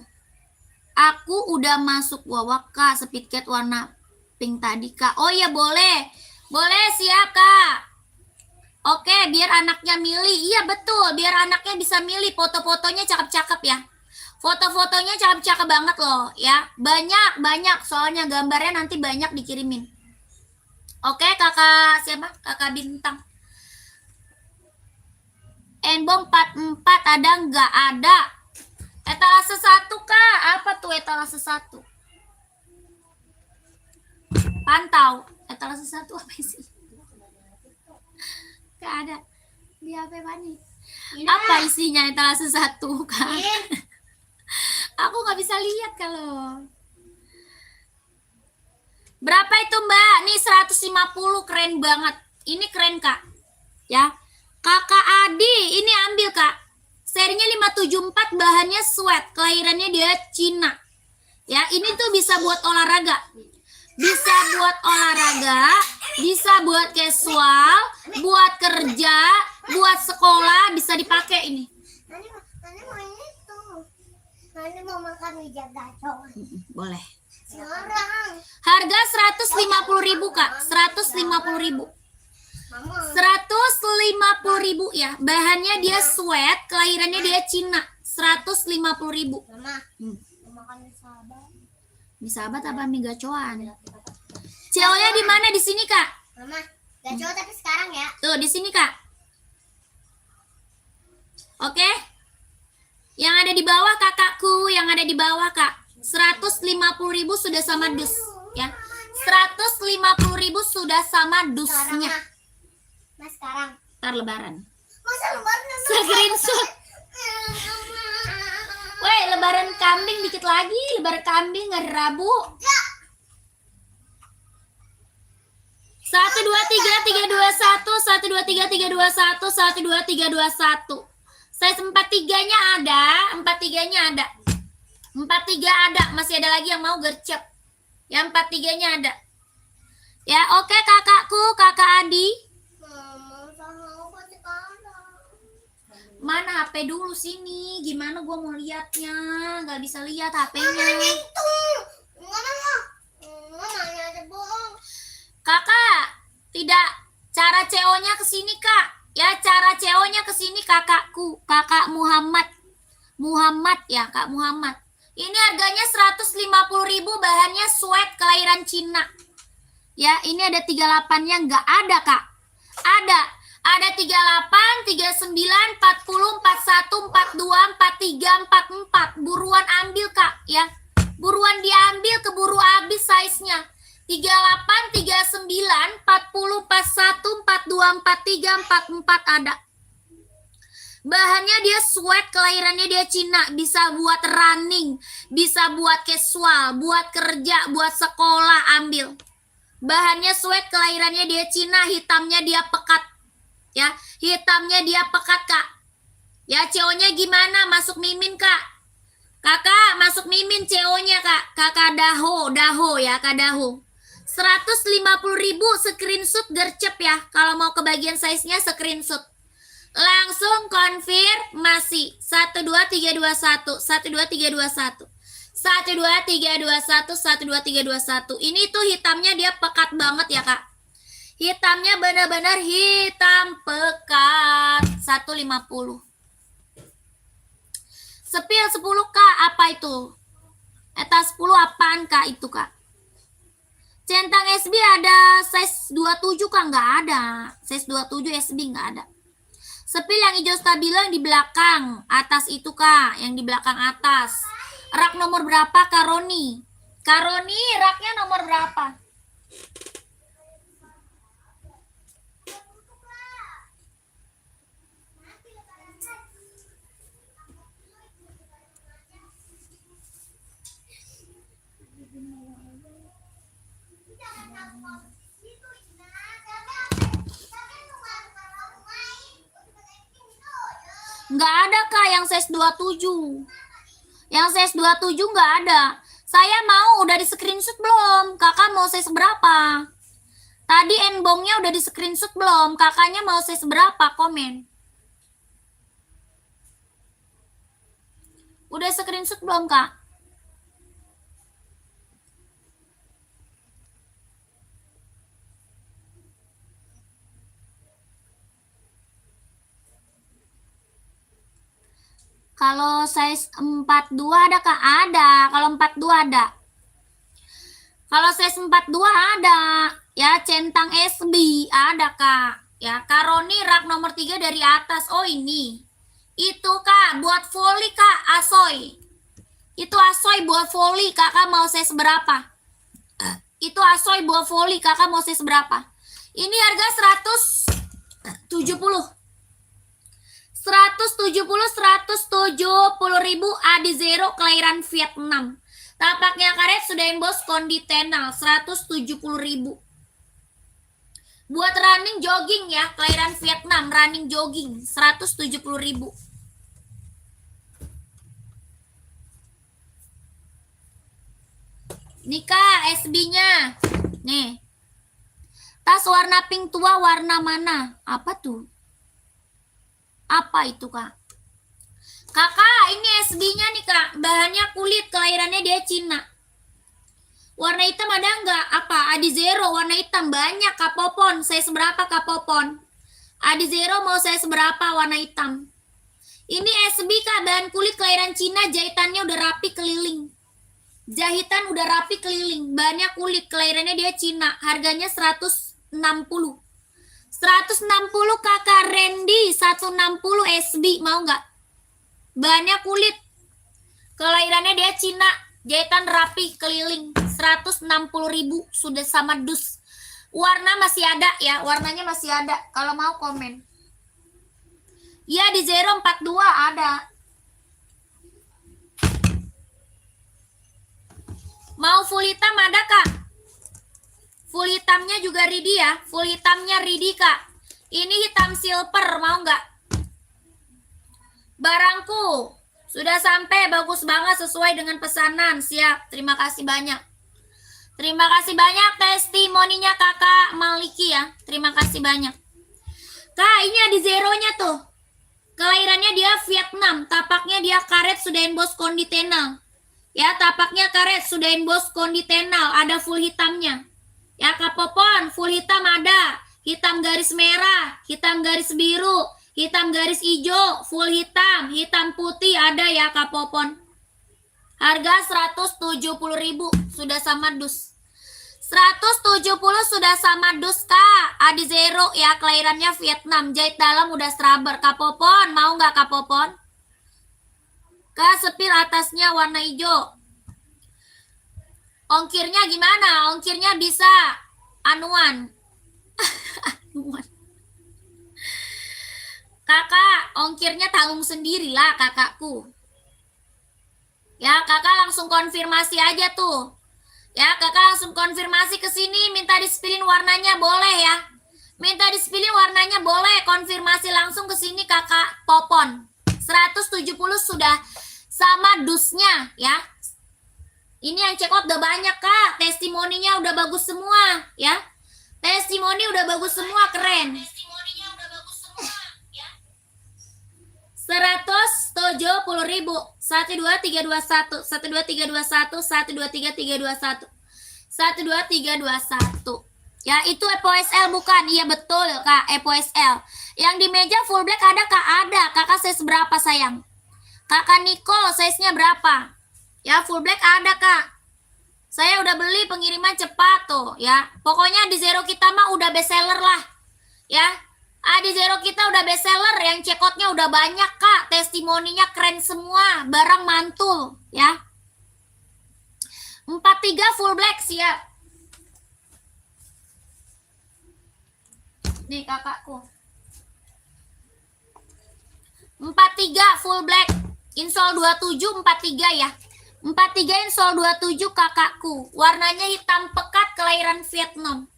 A: Aku udah masuk wawak Kak, speedcat warna pink tadi Kak. Oh iya boleh. Boleh, siap Kak. Oke, biar anaknya milih. Iya betul, biar anaknya bisa milih. Foto-fotonya cakep-cakep ya. Foto-fotonya cakep-cakep banget loh ya. Banyak soalnya gambarnya nanti banyak dikirimin. Oke Kakak siapa? Kakak Bintang. Enbong 44 ada nggak? Ada. Etalase 1 Kak. Apa tuh etalase 1? Pantau. Etalase 1 apa sih? Gak ada. Di HP Pani. Apa isinya etalase 1 Kak? Aku nggak bisa lihat kalau. Berapa itu Mbak? Nih 150, keren banget. Ini keren Kak. Ya. Kakak Adi, ini ambil Kak. Serinya 574, bahannya sweat. Kelahirannya dia Cina. Ya, ini tuh bisa buat olahraga. Bisa buat olahraga, bisa buat casual, buat kerja, buat sekolah, bisa dipakai ini.
B: Mana mau makan meja gacor?
A: Boleh.
B: Sekarang.
A: Harga 150.000 Kak, 150.000. 150.000 ya. Bahannya dia sweat, kelahirannya dia Cina. 150.000.
B: Mama, mau makan mie sahabat.
A: Mie sahabat apa mie gacoan? CO-nya di mana? Di sini Kak.
B: Mama, gacor tapi sekarang ya.
A: Tuh, di sini Kak. Oke. Yang ada di bawah kakakku, yang ada di bawah Kak. 150.000 sudah sama dus ya. 150.000 sudah sama dusnya.
B: Mas sekarang.
A: Ntar lebaran.
B: Masa lebaran?
A: Screenshot. Woi, lebaran kambing dikit lagi. Lebaran kambing hari Rabu. 1 2 3 3 2 1 1 2 3 3 2 1 1 2 3 2 1. Size 43-nya ada, 43-nya ada. 43 ada, masih ada lagi yang mau gercep. Yang 43-nya ada. Ya, oke kakakku, Kakak Adi. Mana HP dulu sini? Gimana gua mau lihatnya? Gak bisa lihat HP-nya. Kakak, tidak cara CO-nya ke sini, Kak. Ya, cara CO-nya ke sini kakakku, Kakak Muhammad. Muhammad ya, Kak Muhammad. Ini harganya 150.000, bahannya sweat kelahiran Cina. Ya, ini ada 38-nya enggak ada, Kak. Ada 38, 39, 40, 41, 42, 43, 44. Buruan ambil, Kak, ya. Buruan diambil, keburu habis size-nya. 38, 39, 40, 41, 42, 43, 44 ada. Bahannya dia sweat, kelahirannya dia Cina, bisa buat running, bisa buat casual, buat kerja, buat sekolah, ambil. Bahannya sweat, kelahirannya dia Cina, hitamnya dia pekat. Ya, hitamnya dia pekat, Kak. Ya, CO-nya gimana? Masuk Mimin, Kak. Kakak, masuk Mimin CO-nya, Kak. Kakak Daho ya, Kak Daho. 150.000 screenshot gercep ya. Kalau mau ke bagian size-nya screenshot. Langsung konfirmasi. 12321, 12321. 12321, 12321. Ini tuh hitamnya dia pekat banget ya, Kak. Hitamnya benar-benar hitam pekat. 150. Sepil 10 Kak, apa itu? Eta 10 apaan Kak itu, Kak? Centang SB ada size 27 Kak, nggak ada. Size 27 SB nggak ada. Sepil yang hijau stabilo yang di belakang atas itu Kak, yang di belakang atas. Rak nomor berapa Kak Roni? Kak Roni, raknya nomor berapa? Nggak ada kak yang size 27. Yang size 27 nggak ada. Saya mau, udah di screenshot belum? Kakak mau size berapa? Tadi enbongnya udah di screenshot belum? Kakaknya mau size berapa? Komen. Udah screenshot belum kak? Kalau size 42 ada kak? Ada. Kalau 42 ada. Kalau size 42 ada. Ya, centang SB ada kak. Ya, Karoni rak nomor 3 dari atas. Oh ini. Itu kak, buat volley kak, Asoy. Itu Asoy buat volley, kakak mau size berapa? Itu Asoy buat volley, kakak mau size berapa? Ini harga 170. 170 ribu Adizero kelahiran Vietnam. Tapaknya karet sudah emboss kondi tenal 170 ribu. Buat running jogging ya, kelahiran Vietnam, running jogging 170 ribu. Nih kak, SB-nya. Nih. Tas warna pink tua warna mana? Apa tuh? Apa itu kak? Kakak, ini SB-nya nih kak. Bahannya kulit, kelahirannya dia Cina. Warna hitam ada nggak? Apa? Adizero warna hitam banyak kak Popon. Saya seberapa kak Popon? Adizero mau saya seberapa warna hitam? Ini SB kak, bahan kulit kelahiran Cina, jahitannya udah rapi keliling. Jahitan udah rapi keliling, bahannya kulit, kelahirannya dia Cina, harganya 160. 160 kakak Randy, 160 SB, mau nggak? Bahannya kulit, kelahirannya dia Cina, jahitan rapi keliling, 160 ribu, sudah sama dus. Warna masih ada ya, warnanya masih ada, kalau mau komen. Ya di 042 ada. Mau full hitam ada kak? Full hitamnya juga ready ya. Full hitamnya ready kak. Ini hitam silver, mau nggak? Barangku sudah sampai, bagus banget sesuai dengan pesanan. Siap, terima kasih banyak. Terima kasih banyak testimoninya kakak Maliki ya. Terima kasih banyak. Kak, ini ada zeronya tuh. Kelahirannya dia Vietnam. Tapaknya dia karet sudah emboss kondi tenal. Ya, tapaknya karet sudah emboss kondi tenal, ada full hitamnya. Ya, Kak Popon, full hitam ada. Hitam garis merah, hitam garis biru, hitam garis hijau, full hitam, hitam putih ada ya Kak Popon. Harga 170 ribu, sudah sama dus. 170 sudah sama dus kak. Adizero ya, kelahirannya Vietnam, jahit dalam udah straber. Kak Popon, mau nggak Kak Popon? Kak, sepil atasnya warna hijau. Ongkirnya gimana? Ongkirnya bisa anuan. Anuan. Kakak, ongkirnya tanggung sendiri lah kakakku. Ya, kakak langsung konfirmasi aja tuh. Ya, kakak langsung konfirmasi ke sini, minta disipilin warnanya boleh ya. Minta disipilin warnanya boleh, konfirmasi langsung ke sini kakak Popon. 170 sudah sama dusnya ya. Ini yang check out udah banyak kak. Testimoninya udah bagus semua ya. Testimoni udah bagus semua, keren. Testimoninya udah bagus semua ya. 170 ribu. 12321 12321 12321 12321. Ya, itu EPOSL bukan? Iya betul kak, EPOSL. Yang di meja full black ada kak? Ada. Kakak size berapa sayang? Kakak Nicole size-nya berapa? Ya, full black ada kak. Saya udah beli, pengiriman cepat tuh ya. Pokoknya di zero kita mah udah best seller lah. Ya. Di zero kita udah best seller, yang check out-nya udah banyak kak. Testimoninya keren semua, barang mantul ya. 43 full black siap. Nih kakakku. 43 full black. Insol 27 43 ya. 43 insol 27 kakakku. Warnanya hitam pekat, kelahiran Vietnam.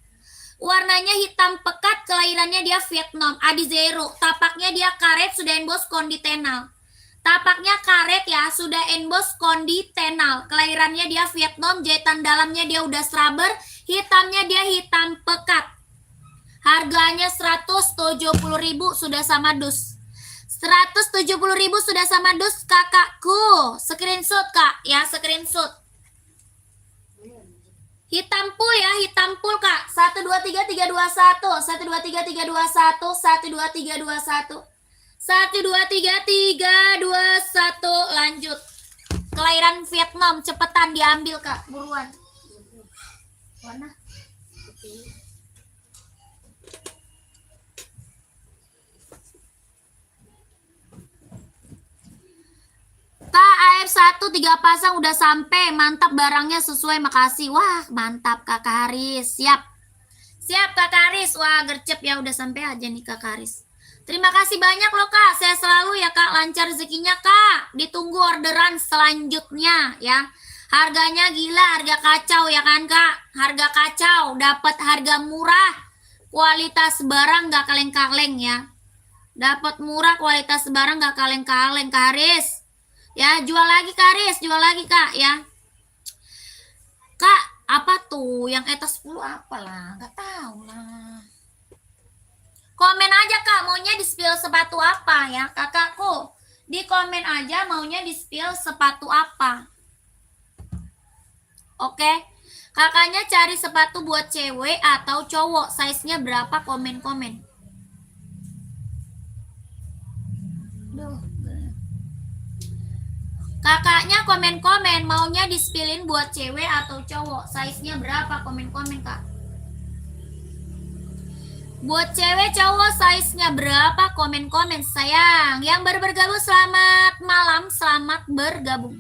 A: Warnanya hitam pekat, kelahirannya dia Vietnam, Adizero. Tapaknya dia karet, sudah emboss konditenal. Tapaknya karet ya, sudah emboss konditenal. Kelahirannya dia Vietnam, jahitan dalamnya dia udah rubber, hitamnya dia hitam pekat. Harganya 170.000 sudah sama dus. 170.000 sudah sama dus kakakku. Screenshot kak, ya screenshot. Hitam full ya, hitam full kak. 1 2 3 3 2 1. 1 2 3 3 2 1. 1 2 3 2 1. 1 2 3 3 2 1. Lanjut. Kelahiran Vietnam, cepetan diambil kak, buruan. Mana? Kak, AF1 3 pasang udah sampai. Mantap barangnya sesuai, makasih. Wah, mantap Kakak Haris. Siap. Siap Kakak Haris. Wah, gercep ya udah sampai aja nih Kakak Haris. Terima kasih banyak loh Kak. Saya selalu ya Kak, lancar rezekinya Kak. Ditunggu orderan selanjutnya ya. Harganya gila, harga kacau ya kan Kak. Harga kacau, dapat harga murah. Kualitas barang gak kaleng-kaleng ya. Dapat murah, kualitas barang gak kaleng-kaleng Kak Haris. Ya, jual lagi Kak Haris, jual lagi Kak ya. Kak, apa tuh yang etas 10 apalah? Gak tahu lah. Komen aja Kak, maunya di spill sepatu apa ya kakakku. Di komen aja maunya di spill sepatu apa. Oke. Kakaknya cari sepatu buat cewek atau cowok. Size-nya berapa, komen-komen. Duh. Kakaknya komen-komen maunya di-spillin buat cewek atau cowok. Size-nya berapa, komen-komen Kak. Buat cewek cowok size-nya berapa, komen-komen sayang. Yang baru bergabung selamat malam, selamat bergabung.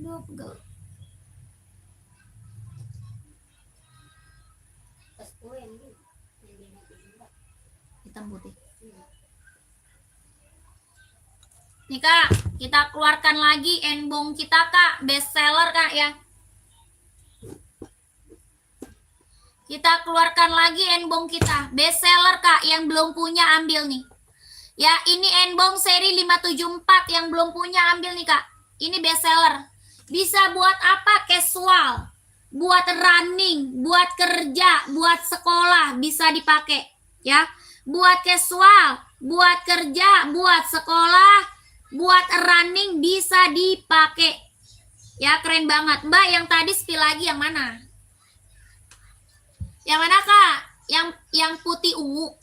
A: Duh, pegel. Hitam putih. Nih Kak, kita keluarkan lagi enbong kita Kak, best seller Kak ya. Kita keluarkan lagi enbong kita, best seller Kak, yang belum punya ambil nih. Ya, ini enbong seri 574 yang belum punya ambil nih Kak. Ini best seller. Bisa buat apa? Casual, buat running, buat kerja, buat sekolah bisa dipakai ya. Buat casual, buat kerja, buat sekolah, buat running bisa dipakai. Ya, keren banget. Mbak, yang tadi spill lagi yang mana? Yang mana Kak? Yang putih ungu.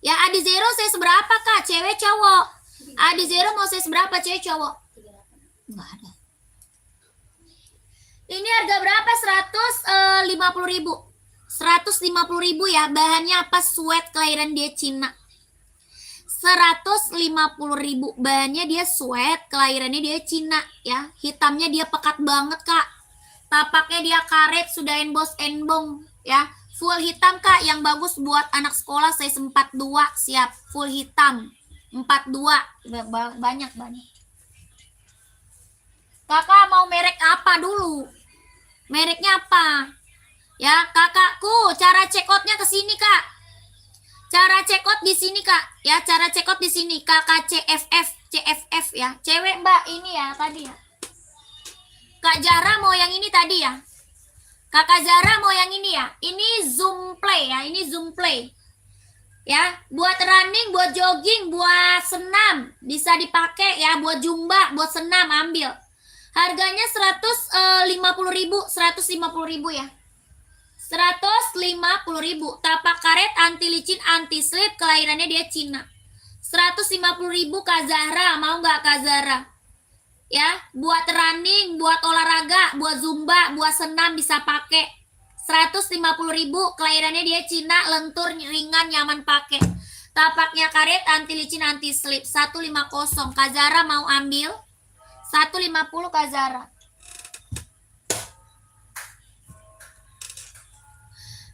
A: Ya, Adizero size berapa Kak? Cewek cowok? Adizero mau size berapa cewek cowok? Enggak ada. Ini harga berapa? 150.000. 150.000 ya. Bahannya apa? Sweat, kelahiran dia Cina. 150.000. Bahannya dia sweat, kelahirannya dia Cina ya. Hitamnya dia pekat banget Kak. Tapaknya dia karet, sudah emboss enbong ya. Full hitam Kak, yang bagus buat anak sekolah size 42, siap. Full hitam 42. Banyak. Kakak mau merek apa dulu? Mereknya apa? Ya, kakakku, cara check out-nya ke sini Kak. Cara check out di sini Kak. Ya, cara check out di sini. Kakak CFF ya. Cewek Mbak ini ya tadi ya. Kak Zara mau yang ini tadi ya. Kakak Zara mau yang ini ya. Ini Zoom Play ya. Ini Zoom Play. Ya, buat running, buat jogging, buat senam bisa dipakai ya. Buat jumba, buat senam ambil. Harganya 150.000, 150.000 ya. 150.000. Tapak karet, anti licin, anti slip, kelahirannya dia Cina. 150.000 Kak Zahra, mau nggak Kak Zahra? Ya, buat running, buat olahraga, buat zumba, buat senam bisa pakai. 150.000, kelahirannya dia Cina, lentur, ringan, nyaman pakai. Tapaknya karet, anti licin, anti slip. 150. Kak Zahra mau ambil? 150 Kak Zahra.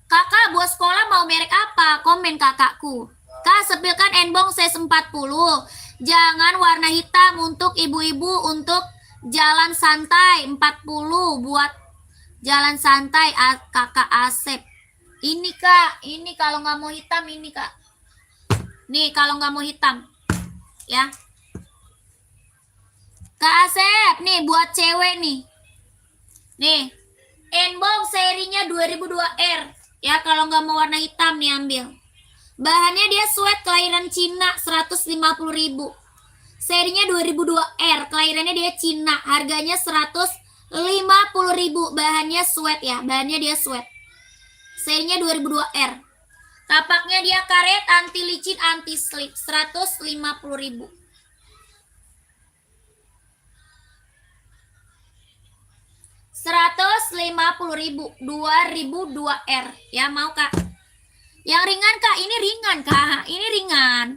A: Kakak buat sekolah mau merek apa? Komen kakakku. Kak, sepilkan enbong size 40. Jangan warna hitam untuk ibu-ibu, untuk jalan santai 40 buat jalan santai Kakak Asep. Ini Kak, ini kalau nggak mau hitam ini Kak. Nih kalau nggak mau hitam, ya. Kak Asep, nih buat cewek nih. Nih, Enbong serinya 2002R. Ya kalau nggak mau warna hitam nih ambil. Bahannya dia sweat kelahiran Cina 150.000. Serinya 2002R, kelahirannya dia Cina, harganya 150.000. Bahannya sweat ya, bahannya dia sweat. Serinya 2002R. Tapaknya dia karet, anti licin, anti slip, 150.000. 150.000, 2002R. Ya mau Kak? Yang ringan Kak, ini ringan Kak, ini ringan.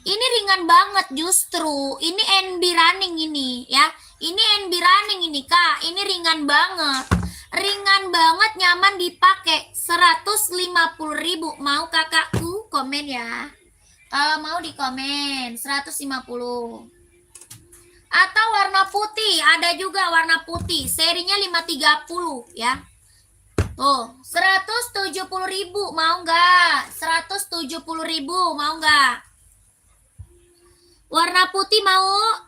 A: Ini ringan banget justru. Ini NB running ini ya. Ini NB running ini Kak, ini ringan banget. Ringan banget, nyaman dipakai. 150.000. Mau kakakku komen ya. Kalau mau di komen 150. Atau warna putih, ada juga warna putih. Serinya 530 ya. Tuh, 170.000 mau nggak? 170.000 mau nggak? Warna putih mau?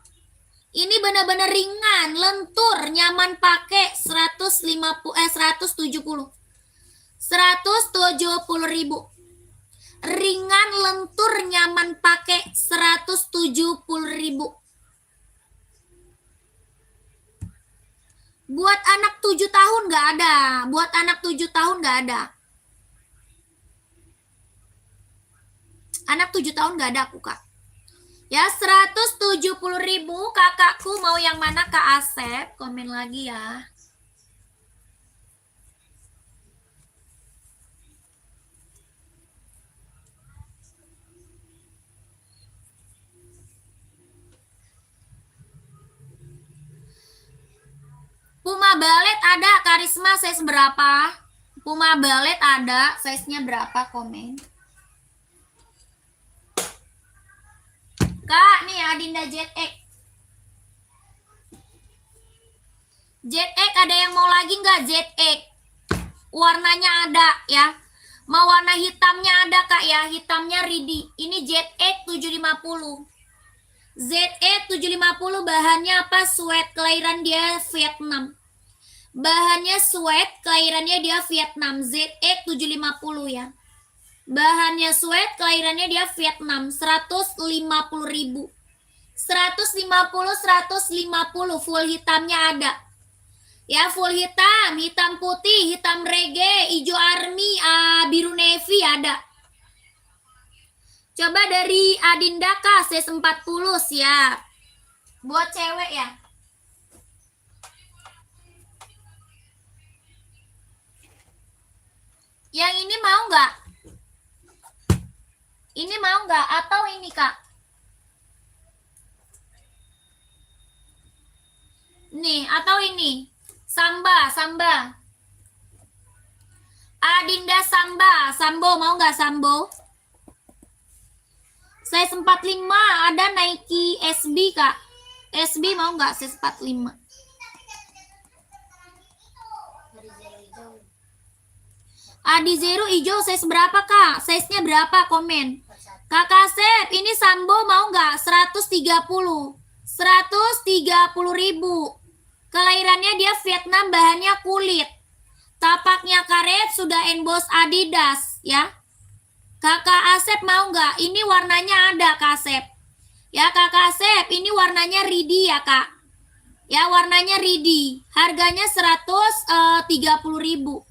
A: Ini benar-benar ringan, lentur, nyaman pakai. 170. 170.000. Ringan, lentur, nyaman pakai. 170.000. Buat anak 7 tahun nggak ada. Buat anak 7 tahun nggak ada. Anak 7 tahun nggak ada aku Kak. Ya 170.000 kakakku mau yang mana Kak Asep? Komen lagi ya. Puma Ballet ada, Karisma size berapa? Puma Ballet ada, size-nya berapa? Komen. Kak, nih Adinda ZX. ZX ada yang mau lagi nggak ZX? Warnanya ada ya. Mau warna hitamnya ada Kak ya, hitamnya Ridi. Ini ZX 750. ZX 750 bahannya apa? Sweat, kelahiran dia Vietnam. Bahannya sweat, kelahirannya dia Vietnam. ZX 750 ya. Bahannya sweat, kelahirannya dia Vietnam. 150.000. 150 full hitamnya ada. Ya full hitam, hitam putih, hitam reggae, hijau army, biru navy ada. Coba dari Adinda Kak, size 40 siap. Buat cewek ya. Yang ini mau nggak? Ini mau nggak? Atau ini Kak? Nih, atau ini? Samba, Samba. Adinda Samba, Sambo mau nggak Sambo? Size 45 ada Nike SB Kak. SB mau nggak size 45? Adi Zero hijau size berapa Kak? Size-nya berapa? Komen. Kakak Sep, ini Sambo mau nggak? 130. 130.000. Kelahirannya dia Vietnam, bahannya kulit. Tapaknya karet, sudah emboss Adidas ya. Kakak Asep mau nggak? Ini warnanya ada Kak Asep. Ya Kakak Asep, ini warnanya Ridi ya Kak. Ya warnanya Ridi. Harganya 130.000.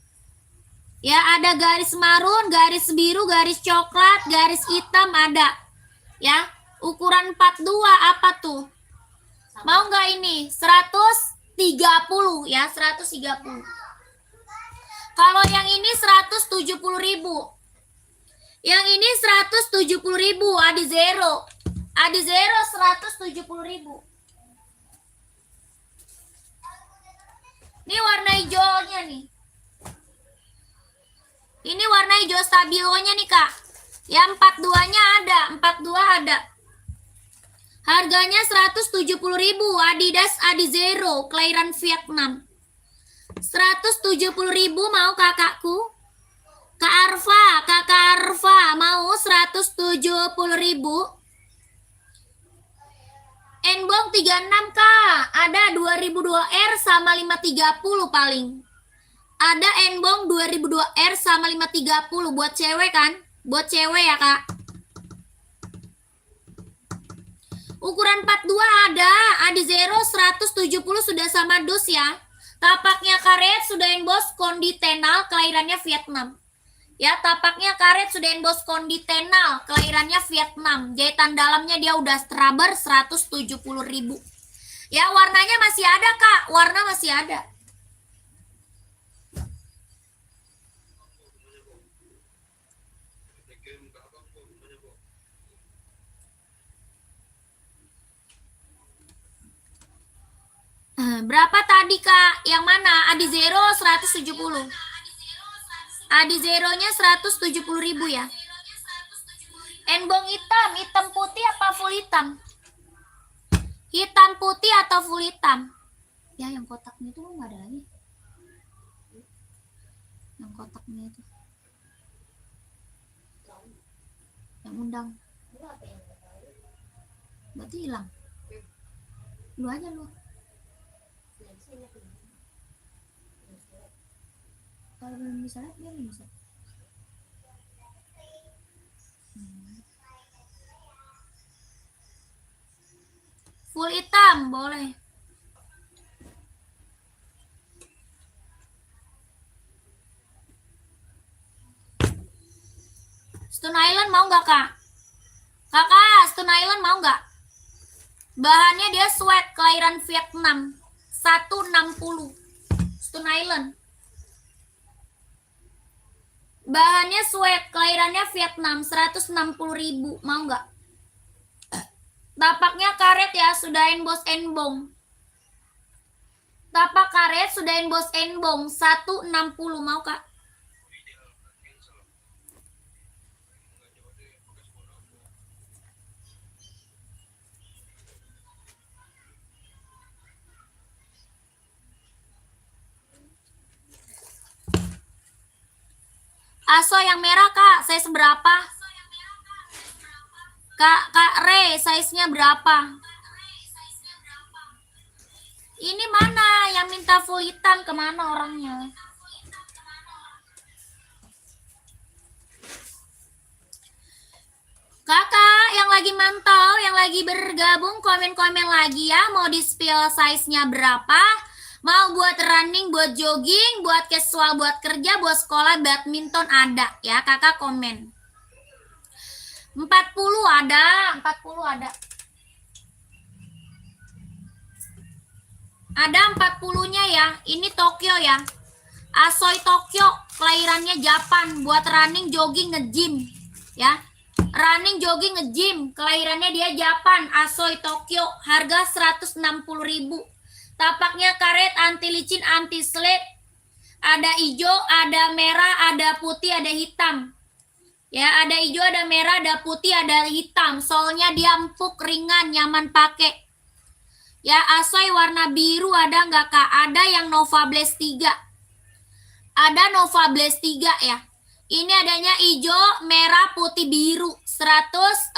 A: Ya ada garis marun, garis biru, garis coklat, garis hitam ada. Ya ukuran 42 apa tuh? Mau nggak ini? 130 ya 130. Kalau yang ini 170.000. Yang ini 170.000 Adi Zero. Adi Zero 170.000. Ini warna hijaunya nih. Ini warna hijau stabilonya nih Kak. Yang 42-nya ada, 42 ada. Harganya 170.000 Adidas Adi Zero, kelahiran Vietnam. 170.000 mau kakakku? Kakak Arfa mau 170.000. Enbong 36 Kak, ada 2002R sama 530 paling. Ada Enbong 2002R sama 530 buat cewek kan? Buat cewek ya Kak. Ukuran 42 ada, Adizero 170 sudah sama dus ya. Tapaknya karet sudah embos konditenal, kelahirannya Vietnam. Ya, tapaknya karet sudah embos konditenal, kelahirannya Vietnam. Jahitan dalamnya dia udah rubber 170.000. Ya, warnanya masih ada Kak, warna masih ada. Berapa tadi Kak? Yang mana? Adizero 170. Adizeronya 170.000 ya. Enbong hitam, hitam putih apa full hitam? Hitam putih atau full hitam? Ya yang kotaknya itu nggak ada lagi. Yang kotaknya itu. Yang undang. Berarti hilang. Lu aja lu. Kalau belum bisa lihat, dia belum bisa. Full hitam boleh. Stone Island mau nggak Kak? Kakak, Stone Island mau nggak? Bahannya dia sweat, kelahiran Vietnam. 160. Stone Island. Bahannya sweat, kelahirannya Vietnam, 160.000. Mau nggak? Tapaknya karet ya, sudah embos enbong. Tapak karet sudah embos enbong, 160. Mau Kak? Aso yang merah Kak, size berapa? Kak Re, size-nya berapa? Ini mana yang minta full hitam, kemana orangnya? Kakak yang lagi mantau, yang lagi bergabung, komen-komen lagi ya. Mau di-spill size-nya berapa? Mau buat running, buat jogging, buat casual, buat kerja, buat sekolah, badminton ada ya. Kakak komen. 40 ada, 40 ada. Ada 40-nya ya. Ini Tokyo ya. Asoy Tokyo, kelahirannya Japan, buat running, jogging, nge-gym ya. Running, jogging, nge-gym, kelahirannya dia Japan, Asoy Tokyo, harga 160.000. Tapaknya karet, anti licin, anti slip. Ada hijau, ada merah, ada putih, ada hitam. Ya, ada hijau, ada merah, ada putih, ada hitam. Solnya dia empuk, ringan, nyaman pakai. Ya, Asoy warna biru ada nggak Kak? Ada yang Nova Blaze 3. Ada Nova Blaze 3 ya. Ini adanya hijau, merah, putih, biru. 160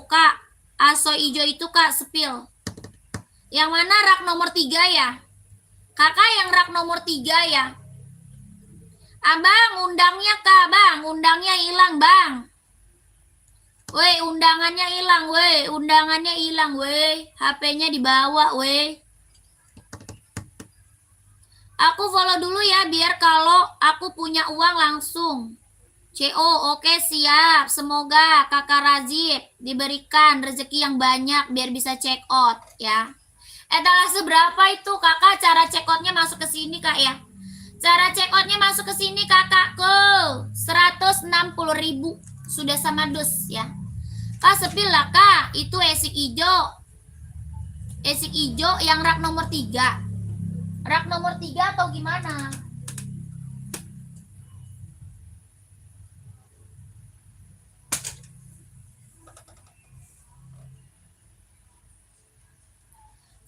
A: Kak. Asoy hijau itu Kak, spill. Yang mana rak nomor 3 ya? Kakak yang rak nomor 3 ya. Abang, undangnya Kak, Bang. Undangnya hilang, Bang. Weh, undangannya hilang, weh. Undangannya hilang, weh. HP-nya dibawa, weh. Aku follow dulu ya, biar kalau aku punya uang langsung. CO, oke siap. Semoga Kakak Razif diberikan rezeki yang banyak biar bisa check out ya. Etalase berapa itu Kakak? Cara check outnya masuk ke sini Kak ya. Cara check outnya masuk ke sini Kakak ke 160.000. Sudah sama dus ya. Kak sepil lah Kak. Itu esik hijau. Esik hijau yang rak nomor 3. Rak nomor 3 atau gimana?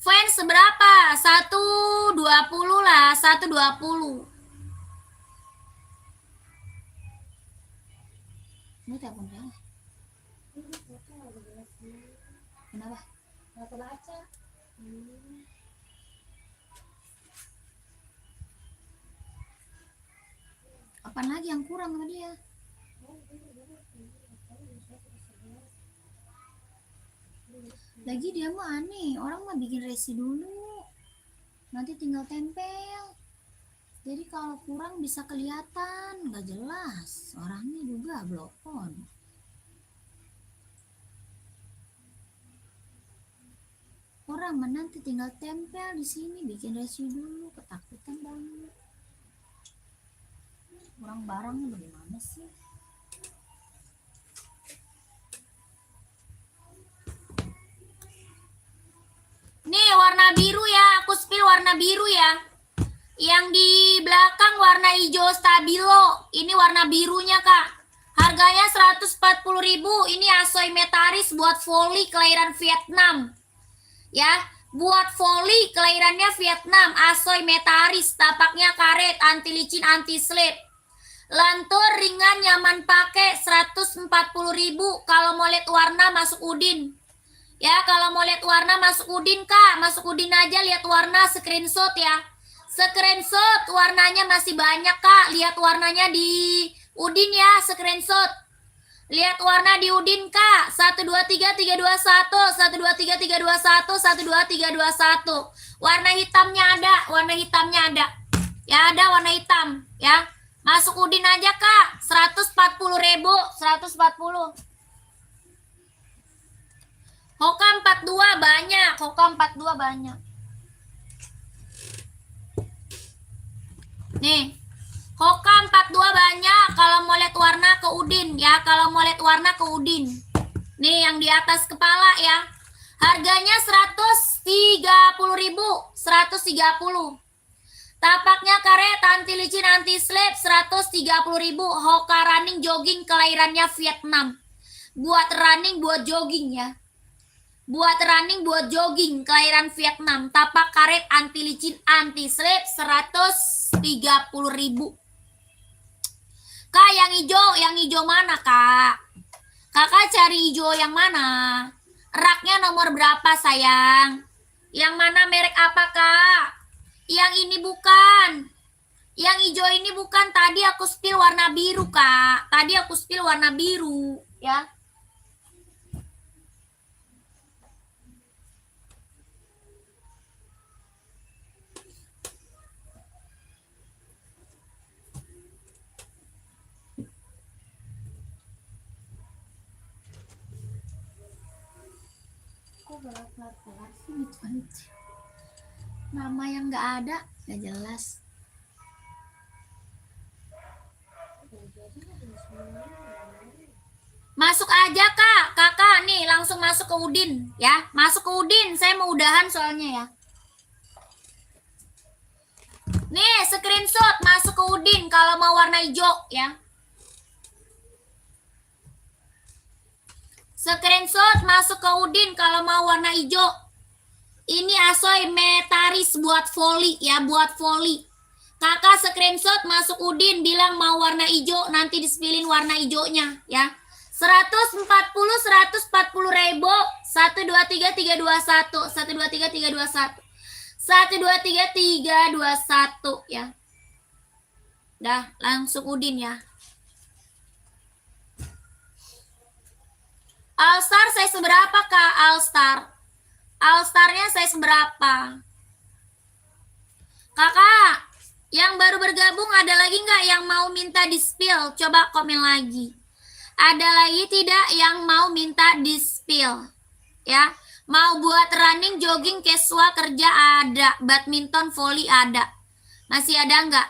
A: Fans seberapa? 120 lah, 120. Ini telepon saya. Kenapa?
B: Nggak kebaca.
A: Apaan lagi yang kurang sama dia? Lagi dia mah aneh, orang mah bikin resi dulu, nanti tinggal tempel. Jadi kalau kurang bisa kelihatan, nggak jelas. Orangnya juga blokon. Orang mah nanti tinggal tempel di sini, bikin resi dulu, ketakutan banget. Orang barangnya bagaimana sih? Nih warna biru ya, aku spill warna biru ya. Yang di belakang warna hijau stabilo, ini warna birunya kak. Harganya 140.000. Ini Asoy Metaris buat volley kelahiran Vietnam. Ya, buat volley kelahirannya Vietnam, Asoy Metaris, tapaknya karet, anti licin, anti slip. Lentur ringan nyaman pakai 140.000. Kalau mau lihat warna masuk Udin. Ya, kalau mau lihat warna masuk Udin kak, masuk Udin aja, lihat warna, screenshot ya. Screenshot warnanya masih banyak kak, lihat warnanya di Udin ya, screenshot. Lihat warna di Udin kak, 123321, 123321, 123321. Warna hitamnya ada, warna hitamnya ada. Ya ada warna hitam ya. Masuk Udin aja kak, 140.000, 140. Hoka 42 banyak, Hoka 42 banyak. Nih, Hoka 42 banyak. Kalau mau lihat warna ke Udin ya, kalau mau lihat warna ke Udin. Nih yang di atas kepala ya. Harganya 130.000, 130. Tapaknya karet, anti licin, anti slip, 130.000. Hoka running jogging kelahirannya Vietnam. Buat running, buat jogging ya. Buat running, buat jogging kelahiran Vietnam. Tapak karet, anti licin, anti slip, 130.000. Kak yang hijau mana kak? Kakak cari hijau yang mana? Raknya nomor berapa sayang? Yang mana, merek apa kak? Yang ini bukan. Yang hijau ini bukan. Tadi aku spill warna biru kak. Tadi aku spill warna biru ya. Kok gelap-gelap sih? Nama yang nggak ada, nggak jelas. Masuk aja kak, kakak nih langsung masuk ke Udin ya. Masuk ke Udin, saya mau udahan soalnya ya. Nih screenshot masuk ke Udin kalau mau warna hijau ya. Screenshot masuk ke Udin kalau mau warna hijau. Ini Asoy Metaris buat volley ya, buat volley. Kakak screenshot masuk Udin bilang mau warna hijau, nanti dispilin warna hijaunya ya. 140 140.000, 123321, 123321. 123321 ya. Dah, langsung Udin ya. All-Star saya seberapa kak? All-Star. All-Starnya saya seberapa? Kakak, yang baru bergabung ada lagi nggak yang mau minta di-spill? Coba komen lagi. Ada lagi tidak yang mau minta di-spill? Ya, mau buat running, jogging, casual, kerja ada. Badminton, volley ada. Masih ada nggak?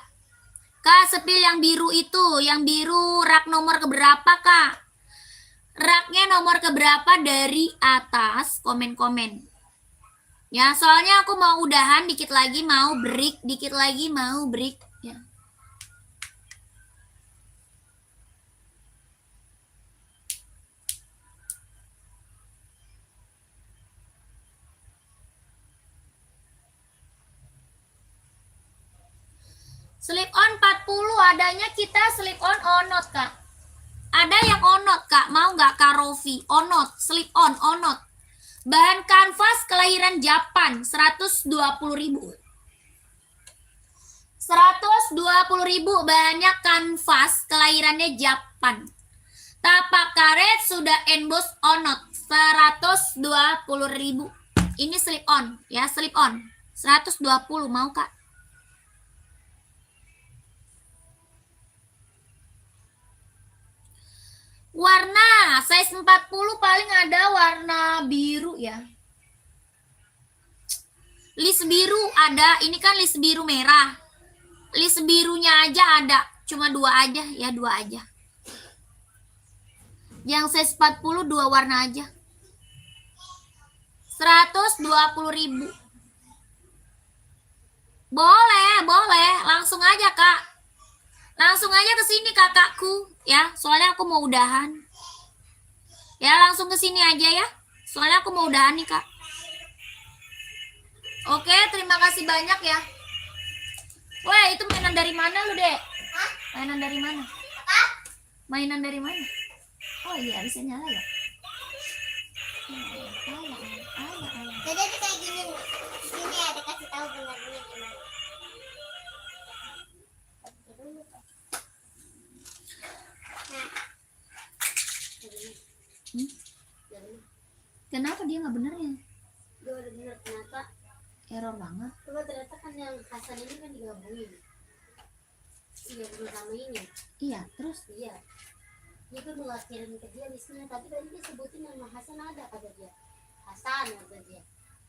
A: Kak, spill yang biru itu. Yang biru rak nomor keberapa kak? Raknya nomor keberapa dari atas, komen-komen. Ya, soalnya aku mau udahan, dikit lagi mau break, dikit lagi mau break ya. Slip on 40, adanya kita slip on onot kak. Ada yang onot. Rofi. Onot, slip on, onot. Bahan kanvas kelahiran Japan, 120.000. 120.000 bahannya kanvas kelahirannya Japan. Tapak karet sudah emboss onot, 120.000. Ini slip on ya, slip on 120. Mau Kak? Warna size 40 paling ada warna biru ya. List biru ada, ini kan list biru merah. List birunya aja ada, cuma 2 aja ya, 2 aja. Yang size 40 2 warna aja. 120.000. Boleh, langsung aja Kak. Langsung aja ke sini kakakku ya, soalnya aku mau udahan. Ya, langsung ke sini aja ya. Soalnya aku mau udahan nih, Kak. Oke, terima kasih banyak ya. Wah, itu mainan dari mana lu, Dek?
B: Hah?
A: Mainan dari mana?
B: Apa?
A: Mainan dari mana? Oh iya, bisa nyala ya.
B: Jadi itu kayak gini. Sini ada kasih tahu benernya gimana.
A: Kenapa dia nggak benernya?
B: Dia udah bener ternyata.
A: Error banget.
B: Coba ternyata kan yang Hasan ini kan digabungin. Digabungin sama ini.
A: Iya, terus?
B: Iya. Dia kan mau kirim ke dia listnya, tapi tadi dia sebutin nama Hasan ada kata dia. Hasan kata dia.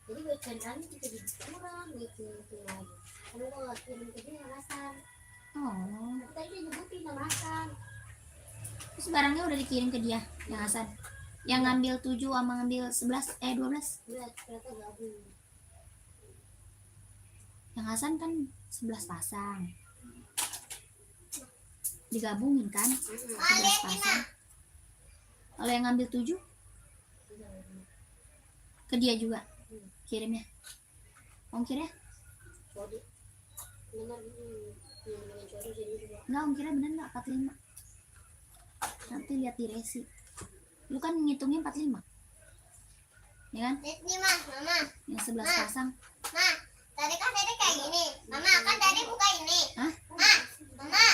B: Jadi gue cendangnya juga kurang gitu lagi. Kalau gue kirim ke dia Hasan.
A: Oh,
B: Tapi tadi dia nyebutin nama Hasan.
A: terus barangnya udah dikirim ke dia, yang Hasan. Yang ngambil 7 sama ngambil 12.
B: Dia ternyata gabung.
A: Yang Hasan kan 11 pasang. Digabungin kan? 11 pasang. Kalau yang ngambil 7 ke dia juga kirimnya. Ongkirnya?
B: Kode. Benar ini. Yang cari jadi juga.
A: Enggak, ongkirnya bener enggak 45? Nanti lihat di resi. Lu kan ngitungnya 45. Ya kan?
B: Lihat nih mah, mama.
A: Yang 11 pasang.
B: Mah, tadi kan tadi kayak gini. Mama kan tadi buka ini.
A: Hah?
B: Mama.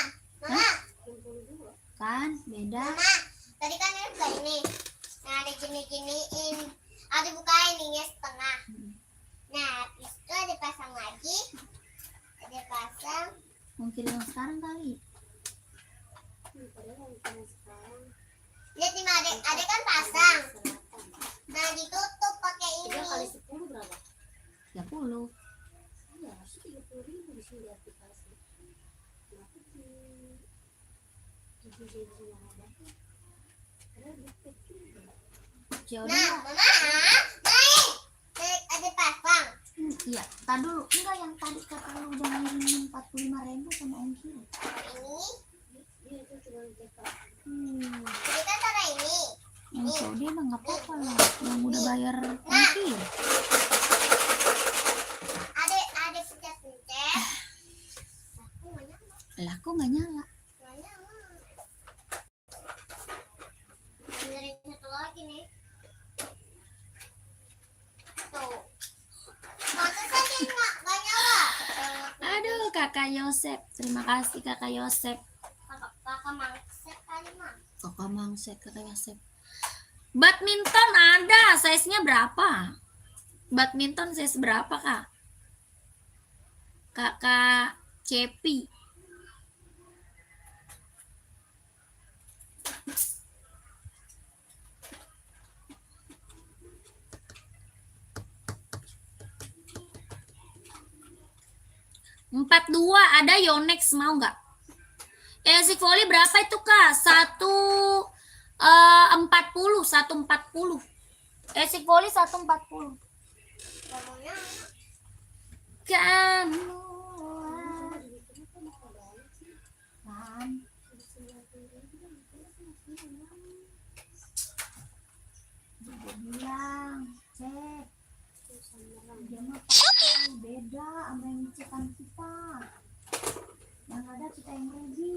A: Kan beda.
B: Mama, tadi kan ini buka ini. Nah, ada gini-giniin. Ada buka ininya setengah. Nah, habis itu ada pasang lagi. Ada pasang.
A: Mungkin yang sekarang kali.
B: Lihat nih, Ma, ada kan pasang. Nah, ditutup pakai ini.
C: 3 kali 10 berapa?
A: 30.
C: Iya, harusnya 30.000 di sini di aplikasi. Kenapa di sini ada? Karena dikit juga.
A: Ya
B: Nah,
A: udah.
B: Mama, naik. Ada pasang.
A: Iya, tar dulu. Enggak, yang tadi kata lu udah ngirimin 45.000 sama ongkir.
B: Ini.
C: Dia itu cuma dekat.
B: Jadi kan taruh ini.
A: Yang COD mah nggak apa-apa lah. Yang udah bayar ongkir.
B: Ada pencet-pencet. Aku nggak nyala.
A: Lah kok nggak nyala?
B: Nggak nyala. Benerin satu lagi nih. Tuh. Pantesan dia nggak nyala.
A: Aduh, Kakak Yosep. Terima kasih Kakak Yosep.
B: Kakak mangset kali mah.
A: Kakak Mangset, Kakak Yosep. Badminton ada, size-nya berapa? Badminton size berapa, Kak? Kakak Cepi. Empat dua ada Yonex, mau nggak? Basic volley berapa itu Kak? 140. Basic volley 140.
B: Ngomongnya
A: Kamu kan dia bilang cek dia mah pakai beda sama yang cekan kita, yang ada kita yang rugi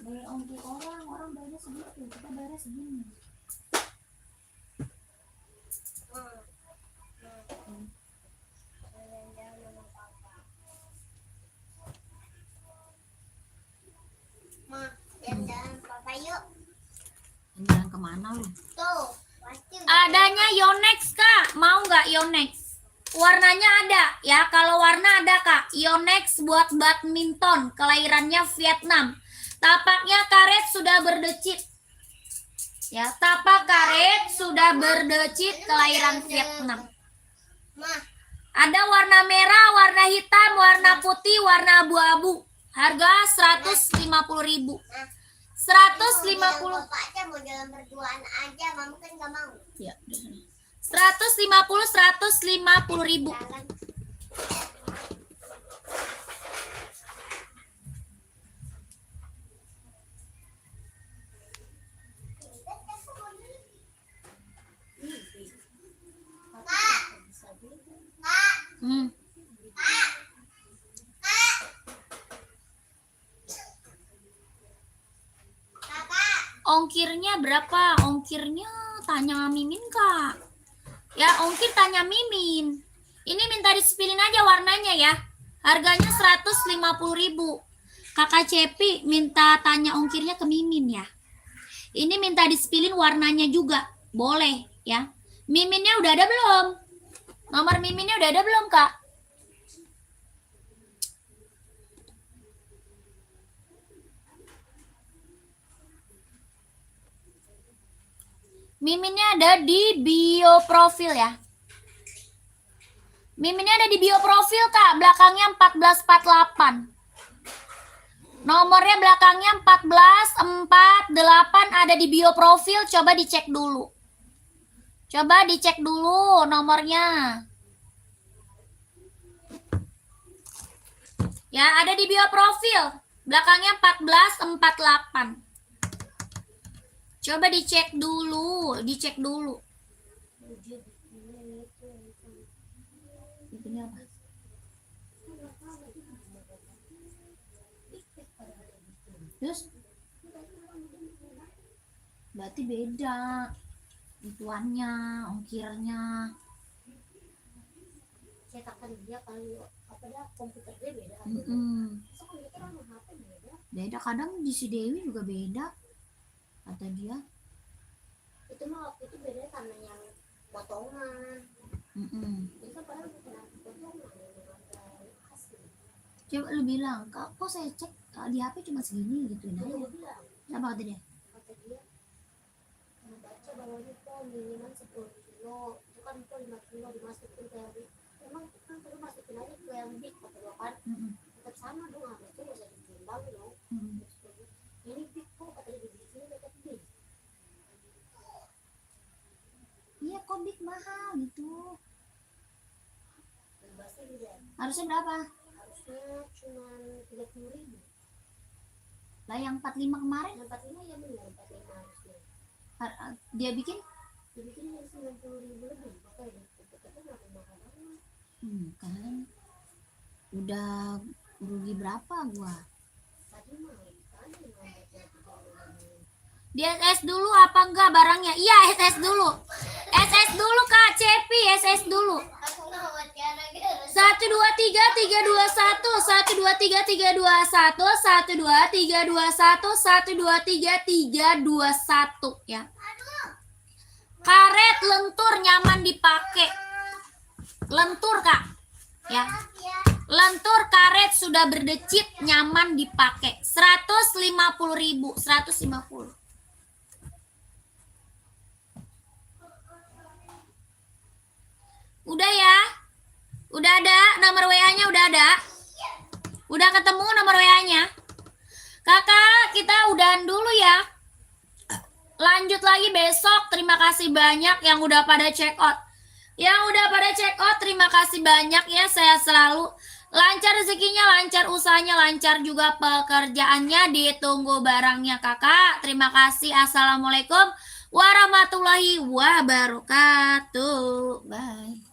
A: dari ongkir orang bayarnya segitu, kita bayar segini.
B: Ma, jalan-jalan papa yuk.
A: Jalan kemana lu?
B: Tuh, pasti udah
A: Adanya Yonex kak, mau nggak Yonex? Warnanya ada ya, kalau warna ada kak. Yonex buat badminton, kelahirannya Vietnam. Tapaknya karet sudah berdecit. Ya, tapak karet sudah berdecit, kelahiran Vietnam.
B: Ma,
A: Ada warna merah, warna hitam, warna putih, warna abu-abu. Harga 150.000. 150.
B: bapak aja mau jalan berduaan aja, mama kan nggak mau.
A: Ya, 150.000.
B: Jalan.
A: Hmm. Ongkirnya berapa? Ongkirnya tanya Mimin kak. Ya ongkir tanya Mimin. Ini minta disipilin aja warnanya ya. Harganya 150.000. Kakak Cepi minta tanya ongkirnya ke Mimin ya. Ini minta disipilin warnanya juga. Boleh ya. Miminnya udah ada belum? Nomor Miminnya udah ada belum kak? Miminnya ada di bio profil ya. Miminnya ada di bio profil kak, belakangnya 1448. Nomornya belakangnya 1448 ada di bio profil, coba dicek dulu. Coba dicek dulu nomornya. Ya, ada di bio profil, belakangnya 1448. Coba dicek dulu, dicek dulu. Ini apa? Terus berarti beda ituannya, ongkirnya.
B: Cetakan dia kalau apa dah komputer dia beda. So kalau kita orang HP beda.
A: Beda, kadang di si Dewi juga beda kata dia.
B: Itu mah waktu itu beda karena yang potongan. Ini kan padahal bukan potongan, memang asli.
A: Coba lu bilang, kok saya cek di HP cuma segini gituin
B: Dia
A: aja.
B: udah bilang,
A: Apa kata dia?
B: kata dia baca bawahnya kok minimal 10 kilo, itu kan kok 5 kilo dimasukin ke yang big. Emang kan perlu masukin aja ke yang big, kata dia kan. Tetap sama dong, harusnya nggak usah ditimbang dong. Ini big kok, kata dia di sini dekat big.
A: Iya, kok big mahal gitu.
B: Bebasnya dia,
A: Harusnya berapa?
B: harusnya cuma 30.000.
A: Lah yang 45 kemarin
B: Yang 45 ya benar, 45 harusnya.
A: dia bikin
B: Dibikin yang 90.000 lebih, makanya kita nggak mahal banget.
A: kan udah rugi berapa gua.
B: Tadi mah kan yang ngomongnya
A: Di SS dulu apa enggak barangnya? Iya, SS dulu. SS dulu Kak Cepi, SS dulu.
B: aku nggak mau gara-gara
A: 1 2 3 3 2 1 1 2 3 3 2 1 1 2 3 2 1 1 2 3 3 2 1 ya. Karet lentur nyaman dipakai. Lentur Kak. Ya. Lentur karet sudah berdecit nyaman dipakai. 150.000, 150. Udah ya? Udah ada nomor WA-nya, udah ada? Udah ketemu nomor WA-nya? Kakak, kita udahan dulu ya. Lanjut lagi besok. Terima kasih banyak yang udah pada check out. Yang udah pada check out, terima kasih banyak ya. Saya selalu lancar rezekinya, lancar usahanya, lancar juga pekerjaannya. Ditunggu barangnya kakak. Terima kasih. Assalamualaikum warahmatullahi wabarakatuh. Bye.